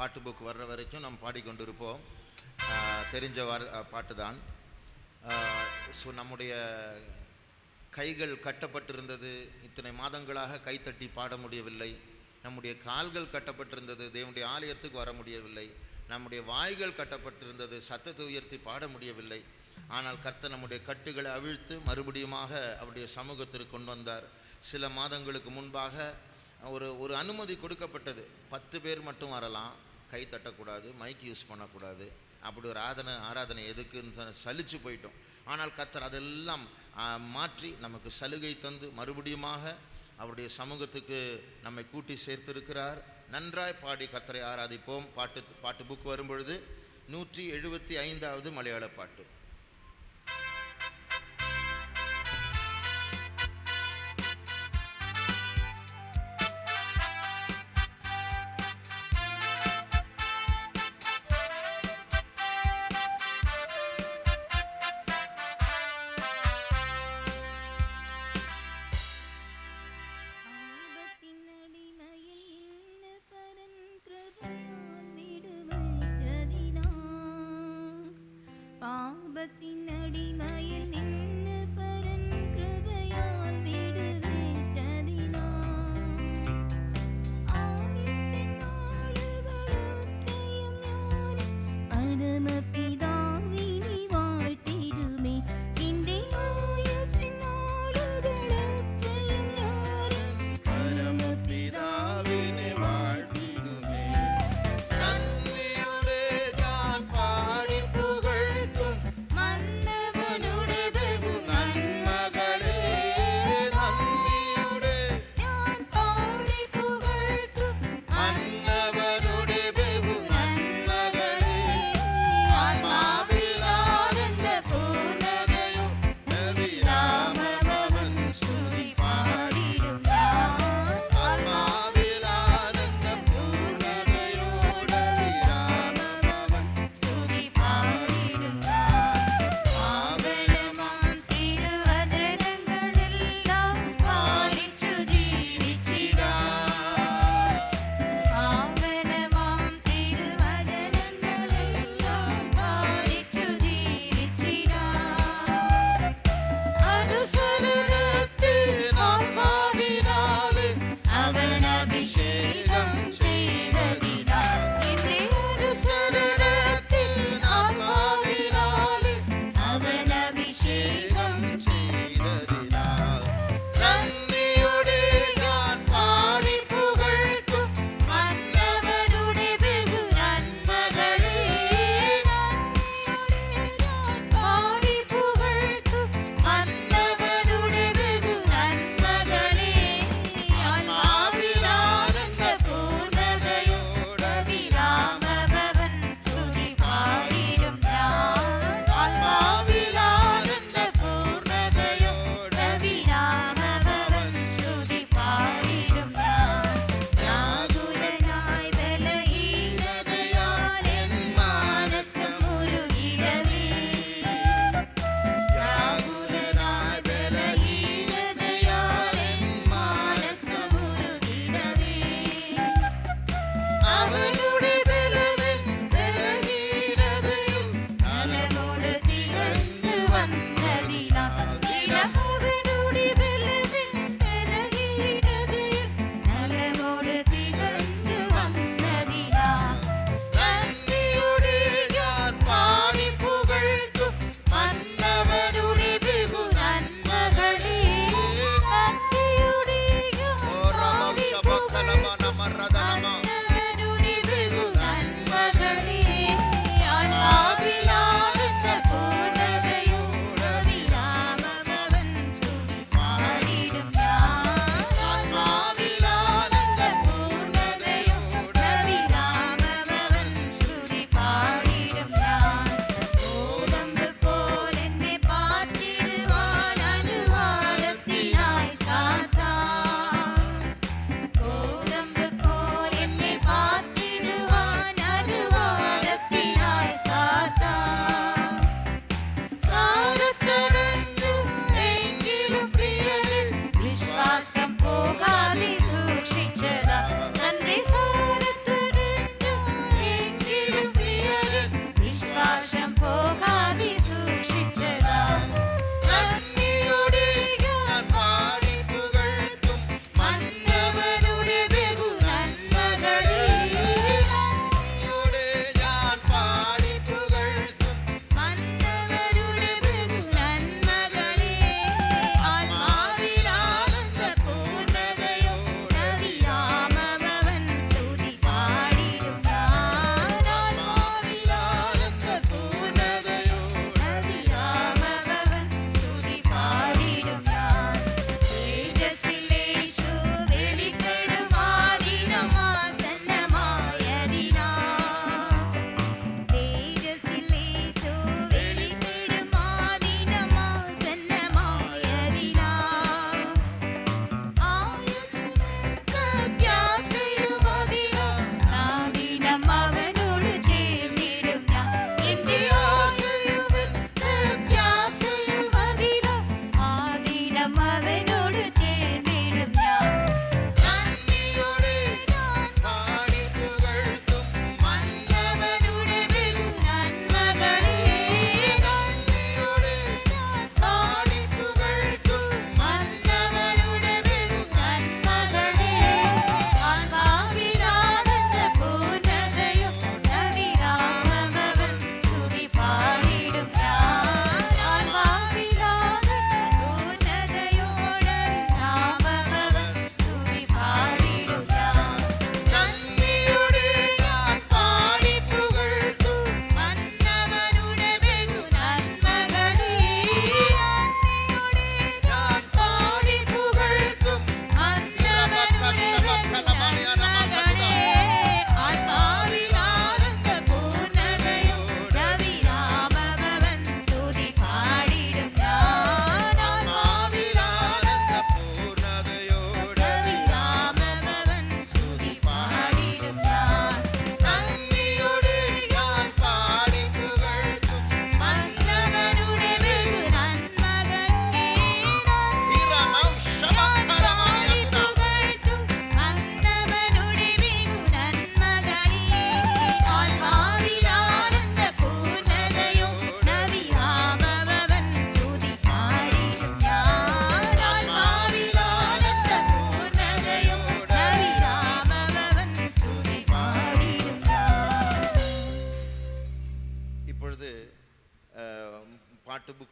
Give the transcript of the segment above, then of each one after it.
பாட்டு புக் வர்ற வரைக்கும் நாம் பாடிக்கொண்டிருப்போம். தெரிஞ்ச பாட்டு தான். ஸோ நம்முடைய கைகள் கட்டப்பட்டிருந்தது, இத்தனை மாதங்களாக கைத்தட்டி பாட முடியவில்லை. நம்முடைய கால்கள் கட்டப்பட்டிருந்தது, தேவனுடைய ஆலயத்துக்கு வர முடியவில்லை. நம்முடைய வாய்கள் கட்டப்பட்டிருந்தது, சத்தத்தை உயர்த்தி பாட முடியவில்லை. ஆனால் கர்த்தர் நம்முடைய கட்டுகளை அவிழ்த்து மறுபடியுமாக அவருடைய சமூகத்திற்கு கொண்டு வந்தார். சில மாதங்களுக்கு முன்பாக ஒரு அனுமதி கொடுக்கப்பட்டது. 10 பேர் மட்டும் வரலாம், கை தட்டக்கூடாது, மைக் யூஸ் பண்ணக்கூடாது. அப்படி ஒரு ஆராதனை எதுக்குன்னு சலிச்சு போயிட்டோம். ஆனால் கர்த்தர் அதெல்லாம் மாற்றி நமக்கு சலுகை தந்து மறுபடியுமாக அவருடைய சமூகத்துக்கு நம்மை கூட்டி சேர்த்திருக்கிறார். நன்றாய் பாடி கர்த்தரை ஆராதிப்போம். பாட்டு புக் வரும்பொழுது 175வது மலையாள பாட்டு.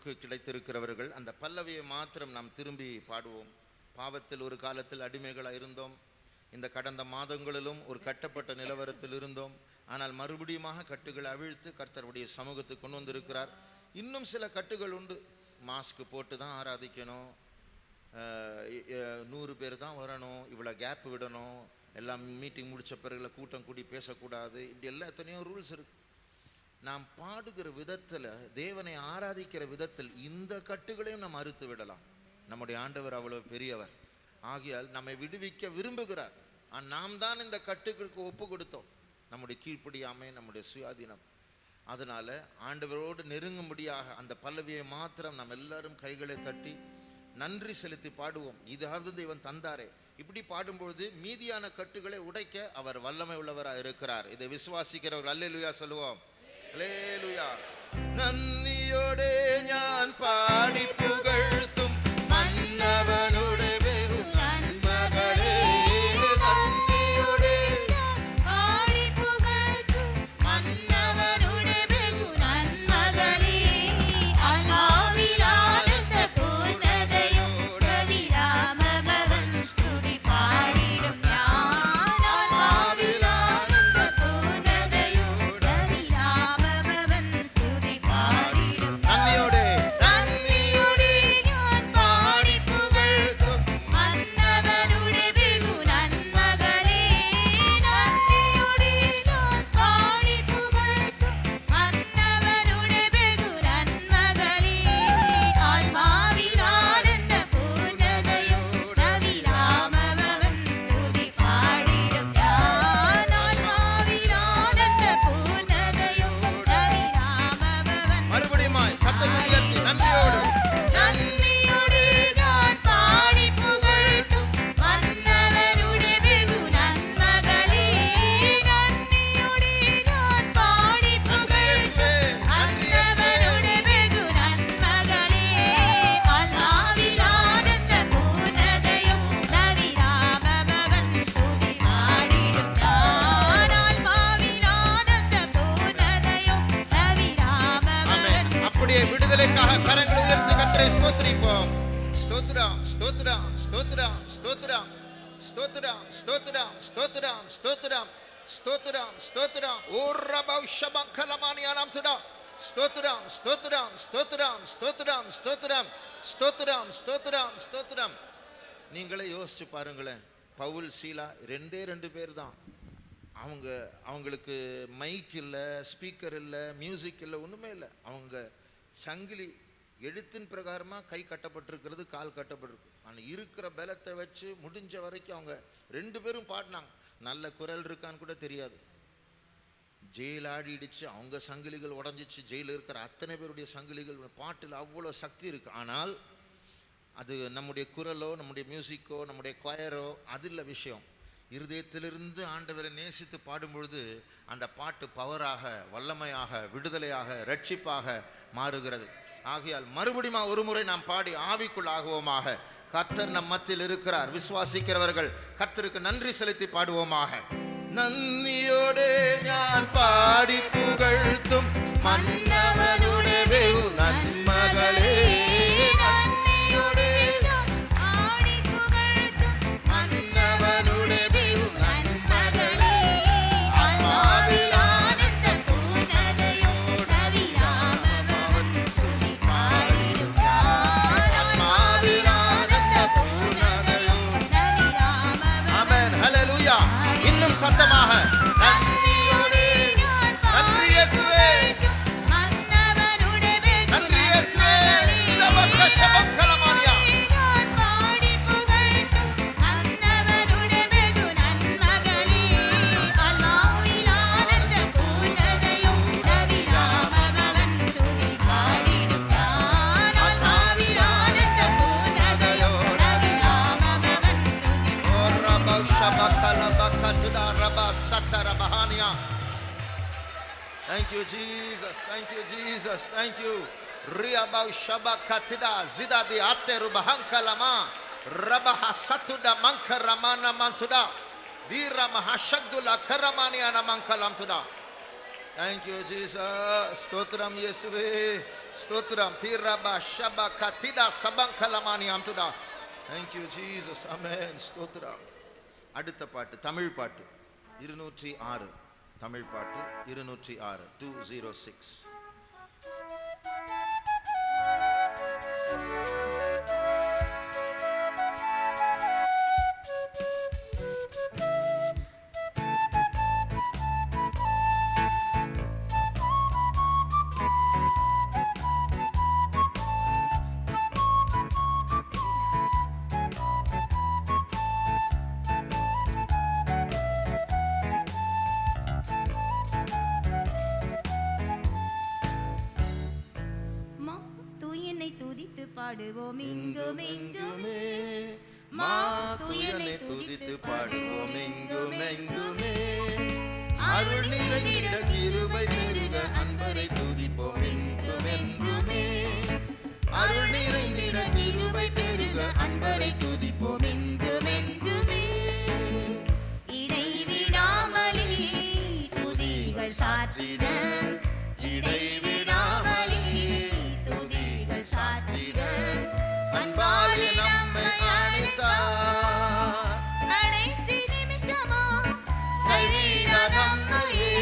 நமக்கு கிடைத்திருக்கிறவர்கள் அந்த பல்லவியை மாத்திரம் நாம் திரும்பி பாடுவோம். பாவத்தில் ஒரு காலத்தில் அடிமைகளாக இருந்தோம். இந்த கடந்த மாதங்களிலும் ஒரு கட்டப்பட்ட நிலவரத்தில் இருந்தோம். ஆனால் மறுபடியுமாக கட்டுகளை அவிழ்த்து கர்த்தருடைய சமூகத்துக்கு கொண்டு வந்திருக்கிறார். இன்னும் சில கட்டுகள் உண்டு. மாஸ்க் போட்டு தான் ஆராதிக்கணும், 100 பேர் தான் வரணும், இவ்வளோ கேப் விடணும், எல்லாம் மீட்டிங் முடித்த பிறகு கூட்டம் கூடி பேசக்கூடாது, இப்படி எல்லாம் எத்தனையோ ரூல்ஸ் இருக்கு. நாம் பாடுகிற விதத்தில், தேவனை ஆராதிக்கிற விதத்தில் இந்த கட்டுகளையும் நாம் அறுத்து விடலாம். நம்முடைய ஆண்டவர் அவ்வளவு பெரியவர். ஆகையால் நம்மை விடுவிக்க விரும்புகிறார். நாம் தான் இந்த கட்டுகளுக்கு ஒப்பு கொடுத்தோம். நம்முடைய கீழ்ப்படியாமை, நம்முடைய சுயாதீனம். அதனால ஆண்டவரோடு நெருங்கும்படியாக அந்த பல்லவியை மாத்திரம் நாம் எல்லாரும் கைகளை தட்டி நன்றி செலுத்தி பாடுவோம். இதாவது தேவன் தந்தாரே. இப்படி பாடும்பொழுது மீதியான கட்டுகளை உடைக்க அவர் வல்லமை உள்ளவராக இருக்கிறார். இதை விசுவாசிக்கிறவர்கள் அல்லேலூயா சொல்லுவோம். அல்லேலூயா. நன்றியோடே ஞான் பாடி புகழ்த்தும் மன்னவனுடைய நன்மகளே, நன்றியோடே பாடி புகழ்த்தும் மன்னவனுடைய வெகு நன்மகளே, ஆன்மாவில் ஆனந்த பூர்ணதையோடு விராமபவன் ஸ்துதி பாடிடும் ஞான். ஆன்மாவில் ஆனந்த பூர்ணதையோடு விராமபவன் ஸ்துதி பாடிடும் நன்றியோடே நன்றியோடே ஞான் பாடி புகழ்த்தும் மன்னவனுடைய வெகு நன்மகளே, நன்றியோடே ஞான் பாடி புகழ்த்தும் மன்னவனுடைய வெகு நன்மகளே, ஆன்மாவில் ஆனந்த பூர்ணதையோடு விராமபவன் ஸ்துதி பாடிடும் ஞான். ஆன்மாவில் ஆனந்த பூர்ணதையோடு விராமபவன் மறுபடியுமாய் சத்தத்தை உயர்த்தி நன்றியோடு நன்றியோடே நான் பாடி புகழ்த்தும் மன்னவனுடைய வெகு நன்மகளே, நன்றியோடே நான் பாடி புகழ்த்தும் மன்னவனுடைய வெகு நன்மகளே, ஆன்மாவில் ஆனந்த பூர்ணதையும் ரவிராமபவன் ஸ்துதி பாடிடும் ஞான். ஆன்மாவில் ஆனந்த பூர்ணதையும் ரவிராமபவன் ஆமென். அப்படியே விடுதலைக்காக கரங்களை உயர்த்தி கர்த்தரை ஸ்தோத்திரிப்போம். ஸ்தோத்திரம், ஸ்தோத்திரம், ஸ்தோத்திரம், ஸ்தோத்திரம், ஸ்தோத்திரம், ஸ்தோத்திரம், ஸ்தோத்திரம், ஸ்தோத்திரம், ஸ்தோத்திரம், ஸ்தோத்திரம். ஓ ரபௌ ஷபங்கலமானியானாம் துடா. ஸ்தோத்திரம், ஸ்தோத்திரம், ஸ்தோத்திரம், ஸ்தோத்திரம், ஸ்தோத்திரம், ஸ்தோத்திரம், ஸ்தோத்திரம், ஸ்தோத்திரம். நீங்களே யோசிச்சு பாருங்களேன். பவுல், சீலா 2 பேர் தான். அவங்களுக்கு மைக் இல்லை, ஸ்பீக்கர் இல்லை, மியூசிக் இல்லை, ஒன்றுமே இல்லை. அவங்க சங்கிலி எழுத்தின் பிரகாரமாக கை கட்டப்பட்டிருக்கிறது, கால் கட்டப்பட்டிருக்கு. ஆனால் இருக்கிற பலத்தை வச்சு முடிஞ்ச வரைக்கும் அவங்க 2 பேரும் பாடினாங்க. நல்ல குரல் இருக்கான்னு கூட தெரியாது. ஜெயில் ஆடிடுச்சு, அவங்க சங்கிலிகள் உடஞ்சிச்சு. ஜெயிலில் இருக்கிற அத்தனை பேருடைய சங்கிலிகள். பாட்டில் அவ்வளோ சக்தி இருக்குது. ஆனால் அது நம்முடைய குரலோ, நம்முடைய மியூசிக்கோ, நம்முடைய கொயரோ அது இல்லை விஷயம். இருதயத்திலிருந்து ஆண்டவரை நேசித்து பாடும் பொழுது அந்த பாட்டு பவராக, வல்லமையாக, விடுதலையாக, ரட்சிப்பாக மாறுகிறது. ஆகையால் மறுபடியும் ஒரு முறை நாம் பாடி ஆவிக்குள் ஆகுவோமாக. கர்த்தர் நம் மத்தியில் இருக்கிறார். விசுவாசிக்கிறவர்கள் கர்த்தருக்கு நன்றி செலுத்தி பாடுவோமாக. நன்றியோடே ஞான் பாடி புகழ்த்தும் மன்னவனுடைய வெகு நன்மகளே, நன்றியோடே பாடி புகழ்த்தும் மன்னவனுடைய வெகு நன்மகளே, ஆன்மாவில் ஆனந்த பூர்ணதையோடு ரவிராமபவன் ஸ்துதி பாடிடும் ஞான். ஆன்மாவில் ஆனந்த பூர்ணதையோடு ரவிராமபவன். ஆமென். ஹல்லேலூயா. இன்னும் சத்தமாக நன்றியோடே நான் நன்றி இயேசுவே, மன்னவனுடைய வெகு நன்றி இயேசுவே. நன்மகளே, இரபக்கஷபங்கலமானியா. நான் பாடி புகழ்த்தும் மன்னவனுடைய வெகு நன்மகளே, ஆன்மாவில் ஆனந்த பூர்ணதையோடு ரவிராமபவன் ஸ்துதி பாடிடும் ஞான். ஆன்மாவில் ஆனந்த பூர்ணதையோடு ரவிராமபவன் ஸ்துதி. ஓ ரபௌ ஷபகலபகதுடா ரபா சத்தரபஹானியா. Thank you Jesus, thank you Jesus, thank you. Riabau shabakatida zidadi ateru bahankalama rabaha satuda mankaramana mantuda dira mahashagdula karamani anamankalaam tuda. Thank you Jesus. ஸ்தோத்திரம் இயேசுவே, ஸ்தோத்திரம். தீரபா ஷபா கதிடா சபங்கலமானியாம் துடா. Thank you Jesus. Amen. ஸ்தோத்திரம். அடுத்த பாட்டு தமிழ் பாட்டு 206. தமிழ் பாட்டு 206 206. துதித்து பாடுவோம் எங்கும் எங்குமே, மாதுயனை துதித்து பாடுவோம் எங்கும் எங்குமே. அருள் நிறைந்திட கிருபை பெருக அன்பரை துதிப்போம் எங்கும் எங்குமே. அருள் நிறைந்திட கிருபை பெருக அன்பரை துதிப்போம் எங்கும் எங்குமே. இடைவிடாமலே துதிகள் சாற்றிட, இடைவிடாமலே துதிகள் சாற்றிட அன்பாலே நம்மை அழைத்தார். கடைசி நிமிஷமோ கைவிட நம்மையே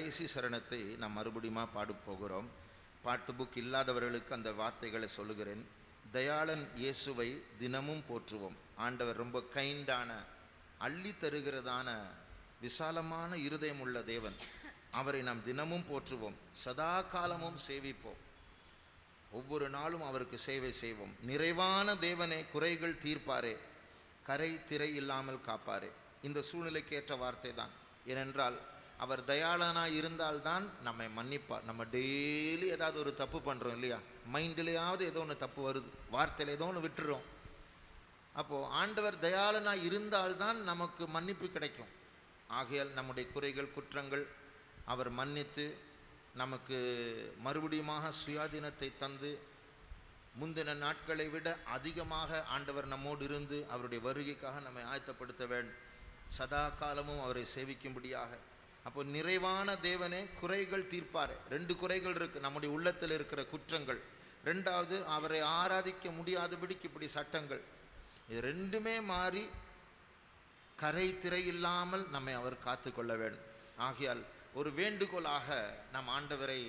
கடைசி சரணத்தை நாம் மறுபடியும் பாட போகிறோம். பாட்டு புக் இல்லாதவர்களுக்கு அந்த வார்த்தைகளை சொல்லுகிறேன். தயாளன் இயேசுவை தினமும் போற்றுவோம். ஆண்டவர் ரொம்ப கைண்டான, அள்ளி தருகிறதான, விசாலமான இருதயம் உள்ள தேவன். அவரை நாம் தினமும் போற்றுவோம், சதா காலமும் சேவிப்போம், ஒவ்வொரு நாளும் அவருக்கு சேவை செய்வோம். நிறைவான தேவனே, குறைகள் தீர்ப்பாரே, கரை திரை இல்லாமல் காப்பாரே. இந்த சூழ்நிலைக்கு ஏற்ற வார்த்தை தான். ஏனென்றால் அவர் தயாளனாக இருந்தால்தான் நம்மை மன்னிப்பார். நம்ம டெய்லி ஏதாவது ஒரு தப்பு பண்ணுறோம் இல்லையா? மைண்டிலேயாவது ஏதோ ஒன்று தப்பு வருது, வார்த்தையில் ஏதோ ஒன்று விட்டுறோம். அப்போது ஆண்டவர் தயாளனாக இருந்தால்தான் நமக்கு மன்னிப்பு கிடைக்கும். ஆகையால் நம்முடைய குறைகள் குற்றங்கள் அவர் மன்னித்து நமக்கு மறுபடியுமாக சுயாதீனத்தை தந்து முந்தின நாட்களை விட அதிகமாக ஆண்டவர் நம்மோடு இருந்து அவருடைய வருகைக்காக நம்மை ஆயத்தப்படுத்த வேண்டும். சதா காலமும் அவரை சேவிக்கும்படியாக. அப்போ நிறைவான தேவனே, குறைகள் தீர்ப்பார். 2 குறைகள் இருக்குது நம்முடைய உள்ளத்தில் இருக்கிற குற்றங்கள். 2வது அவரை ஆராதிக்க முடியாதபடிக்கு இப்படி சட்டங்கள். இது 2மே மாறி கரை திரை இல்லாமல் நம்மை அவர் காத்து கொள்ள வேண்டும். ஆகையால் ஒரு வேண்டுகோளாக நாம் ஆண்டவரை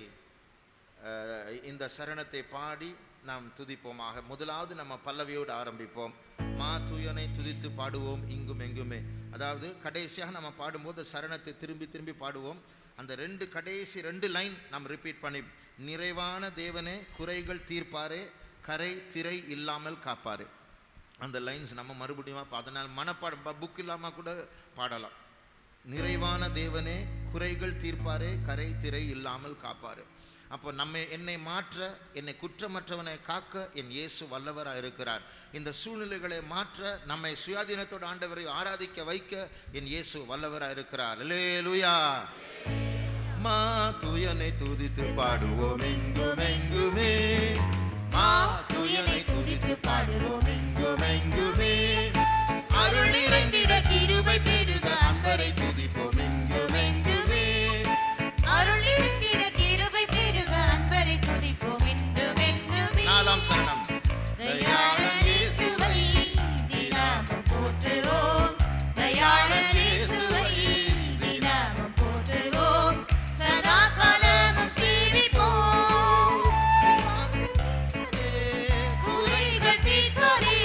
இந்த சரணத்தை பாடி நாம் துதிப்போமாக. முதலாவது நம்ம பல்லவியோடு ஆரம்பிப்போம். மா தூயனை துதித்து பாடுவோம் இங்கும் எங்குமே. அதாவது கடைசியாக நம்ம பாடும்போது சரணத்தை திரும்பி திரும்பி பாடுவோம். அந்த கடைசி 2 லைன் நாம் ரிப்பீட் பண்ணி, நிறைவான தேவனே, குறைகள் தீர்ப்பாரே, கரை திரை இல்லாமல் காப்பாரே. அந்த லைன்ஸ் நம்ம மறுபடியும் அதனால் மனப்பாடம் புக் இல்லாமல் கூட பாடலாம். நிறைவான தேவனே, குறைகள் தீர்ப்பாரே, கரை திரை இல்லாமல் காப்பாரே. அப்போ என்னை மாற்ற, என்னை குற்றமற்றவனை காக்க என் இயேசு வல்லவராக இருக்கிறார். இந்த சூழ்நிலைகளை மாற்ற, நம்மை சுயாதீனத்தோடு ஆண்டவரை ஆராதிக்க வைக்க என் இயேசு வல்லவராக இருக்கிறார். அல்லேலூயா. மா தூயனை துதித்து பாடுவோம் எங்கும் எங்குமே. மா தூயனை துதித்து பாடுவோம் எங்கும் எங்குமே. அருள் நிறைந்திட கிருபை பெருக அன்பரை துதிப்போம் எங்கும் எங்குமே. அருள் நிறைந்திட கிருபை பெருக அன்பரை துதிப்போம் என்றும் என்றுமே. 4ஆம் சரணம். தயாளன் இயேசுவை தினமும் போற்றுவோம். தயாளன் இயேசுவை தினமும் போற்றுவோம். சதா காலமும் சேவிப்போம். குறைகள் தீர்ப்பாரே,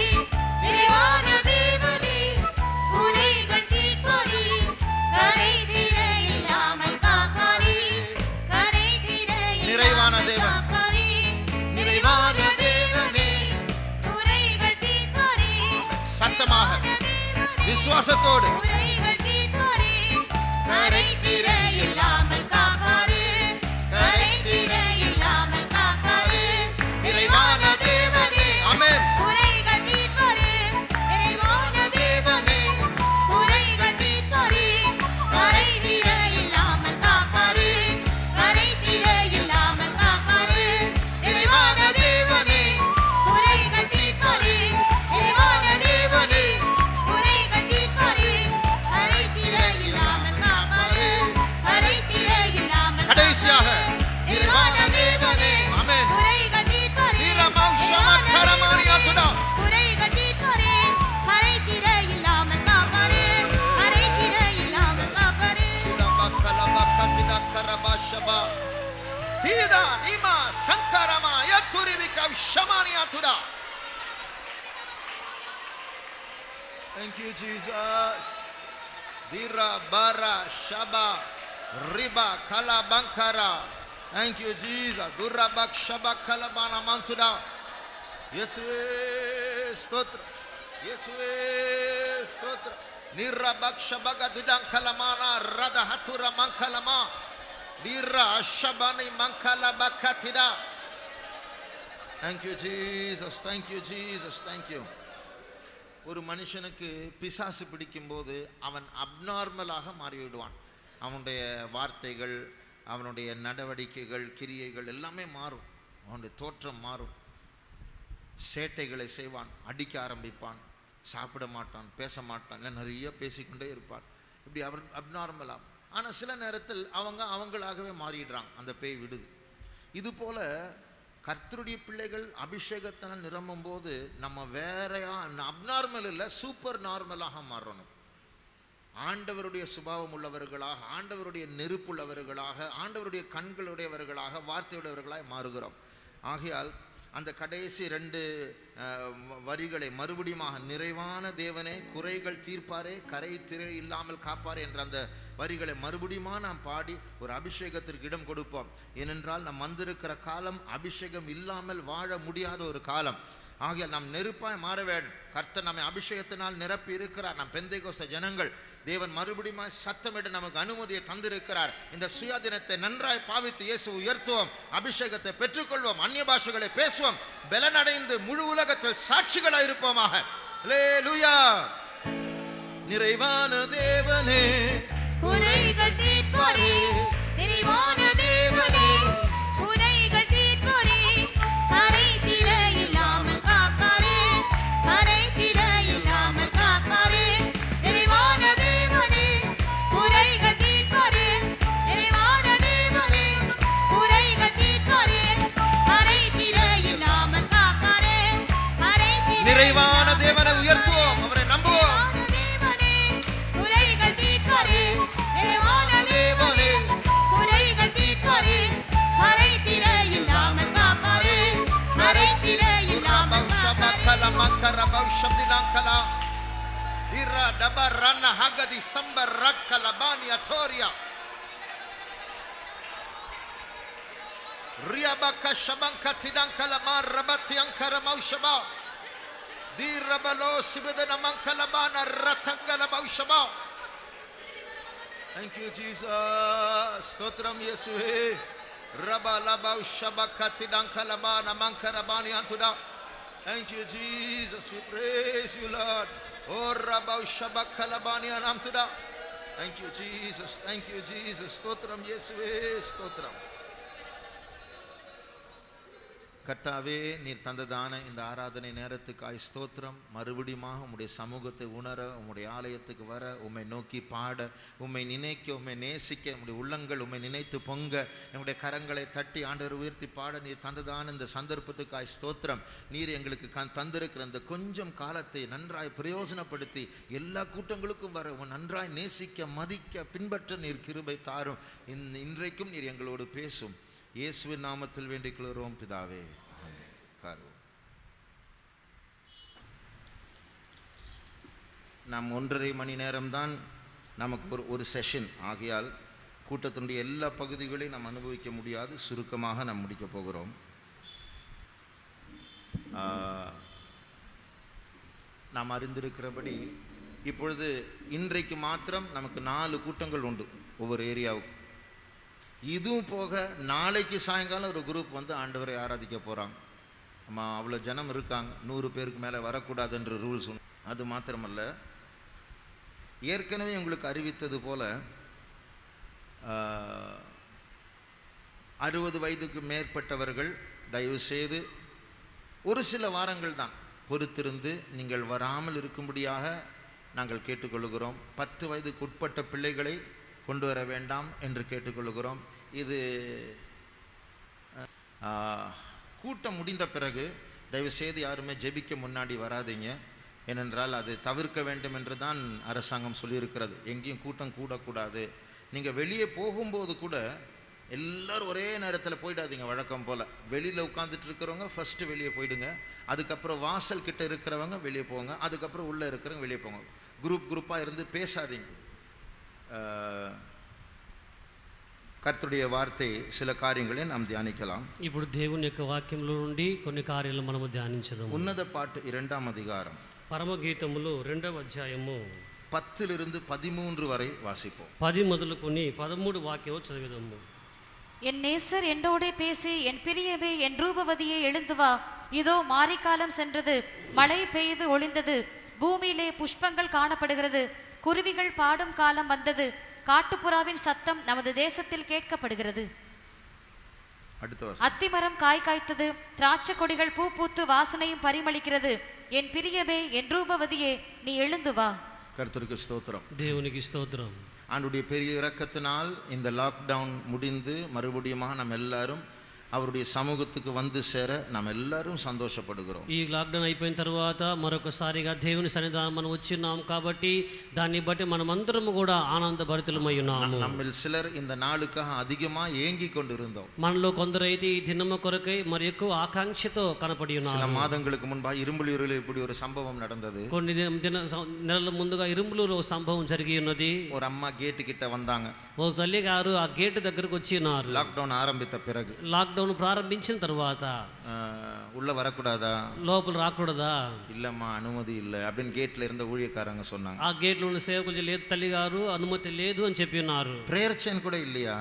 நிறைவான தேவனே, குறைகள் தீர்ப்பாரே, கரை திரை இல்லாமல் காப்பாரே, கரை திரை நிறைவான இல்லாமல் தேவன். காப்பாரே, நிறைவான தேவனே. குறைகள் தீர்ப்பாரே, சத்தமாக விசுவாசத்தோடு. குறைகள் தீர்ப்பாரே, கரை திரை இல்லாமல் காப்பாரே, கரை திரை இல்லாமல் காப்பாரே. நிறைவான தேவனே. ஆமென். குறைகள் தீர்ப்பாரே, நிறைவான தேவனே, குறைகள் தீர்ப்பாரே, கரை திரை இல்லாமல் காப்பாரே, கரை திரை இல்லாமல் காப்பாரே. நிறைவான தேவனே, குறைகள் தீர்ப்பாரே, நிறைவான தேவனே, குறைகள் தீர்ப்பாரே, கரை திரை இல்லாமல் காப்பாரே, கரை திரை இல்லாமல் கடைசியாக நிறைவான தேவனே. ஆமென். குறைகள் தீர்ப்பாரே, நீலமாம் சமக்கரமாரியாத்துடா. குறைகள் தீர்ப்பாரே, கரை திரை இல்லாமல் காப்பாரே, கரை திரை இல்லாமல் காப்பாரே. மக்களபக்கத்தின கரபாஷபா. தீதா Neema சங்கரமா யத்துரிவிக ஷமானியாத்துடா. Thank you Jesus. Dira bara shaba riba kala bankara. Thank you Jesus. Durabak shaba kalabana mantuda. Yesue stotra. Yesue stotra. Nirabak shabaga dudang kalamana rada hatura mankalama. Dira shabani mankala bakatida. Thank you Jesus. Thank you Jesus. Thank you. ஒரு மனுஷனுக்கு பிசாசு பிடிக்கும்போது அவன் அப்நார்மலாக மாறிவிடுவான். அவனுடைய வார்த்தைகள், அவனுடைய நடவடிக்கைகள், கிரியைகள் எல்லாமே மாறும். அவனுடைய தோற்றம் மாறும். சேட்டைகளை செய்வான், அடிக்க ஆரம்பிப்பான், சாப்பிட மாட்டான், பேச மாட்டான், இல்லை நிறைய பேசிக்கொண்டே இருப்பான். இப்படி அவர் அப்நார்மலாக. ஆனால் சில நேரத்தில் அவங்களாகவே மாறிடுறாங்க, அந்த பேய் விடுது. இதுபோல் கர்த்தருடைய பிள்ளைகள் அபிஷேகத்தினால் நிரம்பும் போது நம்ம வேறையா, அப்நார்மல் இல்லை, சூப்பர் நார்மலாக மாறணும். ஆண்டவருடைய சுபாவம் உள்ளவர்களாக, ஆண்டவருடைய நெருப்புள்ளவர்களாக, ஆண்டவருடைய கண்களுடையவர்களாக, வார்த்தையுடையவர்களாக மாறுகிறோம். ஆகையால் அந்த கடைசி 2 வரிகளை மறுபடியும், நிறைவான தேவனே குறைகள் தீர்ப்பாரே, கரை திரை இல்லாமல் காப்பாரே என்ற அந்த வரிகளை மறுபடியும் நாம் பாடி ஒரு அபிஷேகத்திற்கு இடம் கொடுப்போம். ஏனென்றால் நாம் வந்திருக்கிற காலம் அபிஷேகம் இல்லாமல் வாழ முடியாத ஒரு காலம். ஆகையால் நாம் நெருப்பாய் மாற வேண்டும். கர்த்தர் நம்மை அபிஷேகத்தினால் நிரப்பி இருக்கிறார். நாம் பெந்தைகோஸ்தே ஜனங்கள். தேவன் மறுபடியும் சத்தமிட்டு நமக்கு அனுமதியை தந்திருக்கிறார். இந்த சுயாதீனத்தை நன்றாய் பாவித்து இயேசு உயர்த்துவோம், அபிஷேகத்தை பெற்றுக்கொள்வோம், அந்நிய பாஷைகளை பேசுவோம், பலனடைந்து முழு உலகத்தில் சாட்சிகளாய் இருப்போமாக. அல்லேலூயா. நிறைவான தேவனே குறைகள் தீர்ப்பாரே, நிறைவான தேவனே குறைகள் தீர்ப்பாரே, கரை திரை இல்லாமல் காப்பாரே, கரை திரை இல்லாமல் காப்பாரே. நிறைவான தேவனே குறைகள் தீர்ப்பாரே, நிறைவான தேவனே குறைகள் தீர்ப்பாரே, கரை திரை இல்லாமல் காப்பாரே, கரை திரை. நிறைவான தேவனை உயர்த்துவோம், அவரை நம்புவோம். Thank you, Jesus. Stotram Yesuhe. Rabba laba shabakati dankalabana mankarabani antuda. Thank you, Jesus. We praise you, Lord. Oh, Rabba shabakalabani anamtuda. Thank you, Jesus. Thank you, Jesus. Stotram Yesuhe. Stotram. கர்த்தாவே, நீர் தந்ததான இந்த ஆராதனை நேரத்துக்காய் ஸ்தோத்திரம். மறுபடியும் உம்முடைய சமூகத்தை உணர, உம்முடைய ஆலயத்துக்கு வர, உம்மை நோக்கி பாட, உம்மை நினைக்க, உம்மை நேசிக்க, உம்முடைய உள்ளங்கள் உம்மை நினைத்து பொங்க, நம்முடைய கரங்களை தட்டி ஆண்டவர் உயர்த்தி பாட நீர் தந்ததான இந்த சந்தர்ப்பத்துக்காய் ஸ்தோத்திரம். நீர் எங்களுக்கு தந்திருக்கிற இந்த கொஞ்சம் காலத்தை நன்றாய் பிரயோஜனப்படுத்தி எல்லா கூட்டங்களுக்கும் வர நன்றாய் நேசிக்க, மதிக்க, பின்பற்ற நீர் கிருபை தாரும். இன்றைக்கும் நீர் எங்களோடு பேசும். இயேசுவின் நாமத்தில் வேண்டிக் கொள்கிறோம் பிதாவே, ஆமென். நாம் 1.5 மணி நேரம்தான் நமக்கு ஒரு செஷன். ஆகையால் கூட்டத்தினுடைய எல்லா பகுதிகளையும் நாம் அனுபவிக்க முடியாது. சுருக்கமாக நாம் முடிக்க போகிறோம். நாம் அறிந்திருக்கிறபடி இப்பொழுது இன்றைக்கு மாத்திரம் நமக்கு 4 கூட்டங்கள் உண்டு ஒவ்வொரு ஏரியாவுக்கும். இதுவும் போக நாளைக்கு சாயங்காலம் ஒரு குரூப் வந்து ஆண்டவரை ஆராதிக்க போகிறாங்க. நம்ம அவ்வளோ ஜனம் இருக்காங்க, 100 பேருக்கு மேலே வரக்கூடாதுன்ற ரூல்ஸ் உண்டு. அது மாத்திரமல்ல, ஏற்கனவே உங்களுக்கு அறிவித்தது போல் 60 வயதுக்கு மேற்பட்டவர்கள் தயவுசெய்து ஒரு சில வாரங்கள் தான் பொறுத்திருந்து நீங்கள் வராமல் இருக்கும்படியாக நாங்கள் கேட்டுக்கொள்கிறோம். 10 வயதுக்கு உட்பட்ட பிள்ளைகளை கொண்டு வர வேண்டாம் என்று கேட்டுக்கொள்கிறோம். இது கூட்டம் முடிந்த பிறகு தயவுசெய்து யாருமே ஜெபிக்க முன்னாடி வராதிங்க. ஏனென்றால் அது தவிர்க்க வேண்டும் என்று தான் அரசாங்கம் சொல்லியிருக்கிறது. எங்கேயும் கூட்டம் கூடக்கூடாது. நீங்கள் வெளியே போகும்போது கூட எல்லோரும் ஒரே நேரத்தில் போயிடாதீங்க. வழக்கம் போல் வெளியில் உட்காந்துட்டு இருக்கிறவங்க ஃபஸ்ட்டு வெளியே போயிடுங்க. அதுக்கப்புறம் வாசல் கிட்ட இருக்கிறவங்க வெளியே போங்க. அதுக்கப்புறம் உள்ளே இருக்கிறவங்க வெளியே போங்க. குரூப்பாக இருந்து பேசாதீங்க. కర్తృడియ వార్తే சில காரியங்களை நாம் தியானிக்கலாம். ఇప్పుడు దేవుని యొక్క వాక్యంలో నుండి కొన్ని కార్యాలను మనము ధ్యానించుదాము. ఉన్నత పాట 2వ అధికారం పరమగీతములు 2వ అధ్యాయము 10 నుండి 13 వரை వాసిపోం. 10 మొదలుకొని 13 వాక్యం చదివేదాము. என் நேசர் என்னோடே பேசி, என் பிரியமே, என் ரூபவதியே எழுந்து வா, இதோ மாரிக்காலம் சென்றது, மழை பெய்து ஒளிந்தது, பூமியிலே புஷ்பங்கள் காணப்படுகிறது, குருவிகள் பாடும் காலம் வந்தது, காட்டுப்புறாவின் சத்தம் நமது தேசத்தில் கேட்கப்படுகிறது. அத்திமரம் காய் காய்த்தது, திராட்சை கொடிகள் பூ பூத்து வாசனையும் பரிமளிக்கிறது. என் பிரியமே, என் ரூபவதியே, நீ எழுந்து வா. கர்த்தருக்கு ஸ்தோத்திரம். தேவனுக்கு ஸ்தோத்திரம். ஆண்டுடைய பெரிய இரக்கத்தினால் இந்த லாக்டவுன் முடிந்து மறுபடியும் நம்ம எல்லாரும் அவருடைய சமூகத்துக்கு வந்து சேர நாம் எல்லாரும் சந்தோஷப்படுகிறோம். ఈ లాక్డౌన్ అయిపోయిన తర్వాత మరొకసారిగా దేవుని సన్నిధానం మనం వచ్చి ఉన్నాం కాబట్టి దాన్ని బట్టి మనమందరము కూడా ఆనందభరితులమై ఉన్నాము. நம்மில் சிலர் இந்த நாளுக்காக அதிகமா ஏங்கி கொண்டிருந்தோம். మనలో కొందరైతే ఈ దినము కొరకై మరి ఎక్కువ ఆకాంక్షతో కనపడి சில ఉన్నారు. மாதங்களுக்கு முன்பாக இரும்புலியூரில் இப்படி ஒரு சம்பவம் நடந்தது. కొన్ని నెలల ముందుగా ఇరుములూరు ఒక సంభవం జరిగి ఉన్నది. ஒரு అమ్மா கேட்டு கிட்ட வந்தாங்க. ఓ తల్లి గారు ఆ గేటు దగ్గరకు వచ్చి ఉన్నారు. లాక్డౌన్ ఆరంభిత பிறகு లాక్డౌన్ ప్రారంభించిన తర్వాత உள்ள வரக்கூடாதா, లోపల రాకూడదా, இல்லம்மா அனுமதி இல்லை அப்படின்னு கேட்ல இருந்த ஊழியக்காரங்க சொன்னாங்க. ఆ గేట్లో ఉన్న సేవకులు లేదు తల్లి గారు అనుమతి లేదు అని చెప్పి ఉన్నారు. பிரேயர் செயின் கூட இல்லையா,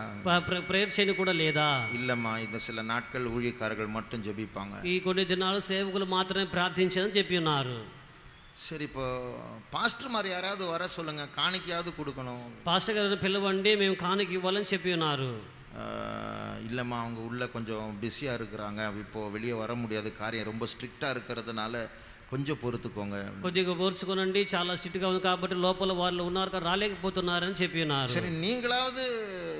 ప్రేయర్ చేయని కూడా లేదా, இல்லம்மா இந்த சில நாட்கள் ஊழியக்காரர்கள் மட்டும் ஜெபிப்பாங்க. ఈ కొన్ని దినాలు సేవకులు మాత్రమే ప్రార్థించని చెప్పి ఉన్నారు. சரி, இப்போ பாஸ்டர் மாதிரி யாராவது வர சொல்லுங்க, காணிக்கையாவது கொடுக்கணும். పాస్టర్ గారిని పిలవండి, మేము కానుక ఇవ్వాలని చెప్పి ఉన్నారు. இல்லைம்மா அவங்க உள்ள கொஞ்சம் பிஸியாக இருக்கிறாங்க, இப்போ வெளியே வர முடியாது, காரியம் ரொம்ப ஸ்ட்ரிக்டாக இருக்கிறதுனால కొంచెం పొరుతుకోంగ, కొద్దిగా ఓర్చుకోనండి, చాలా స్ట్రిక్ట్గా ఉంది కాబట్టి లోపల వాళ్ళు ఉన్నారు రాలేకపోతున్నారని చెప్పి ఉన్నారు. சரி, நீங்களாவது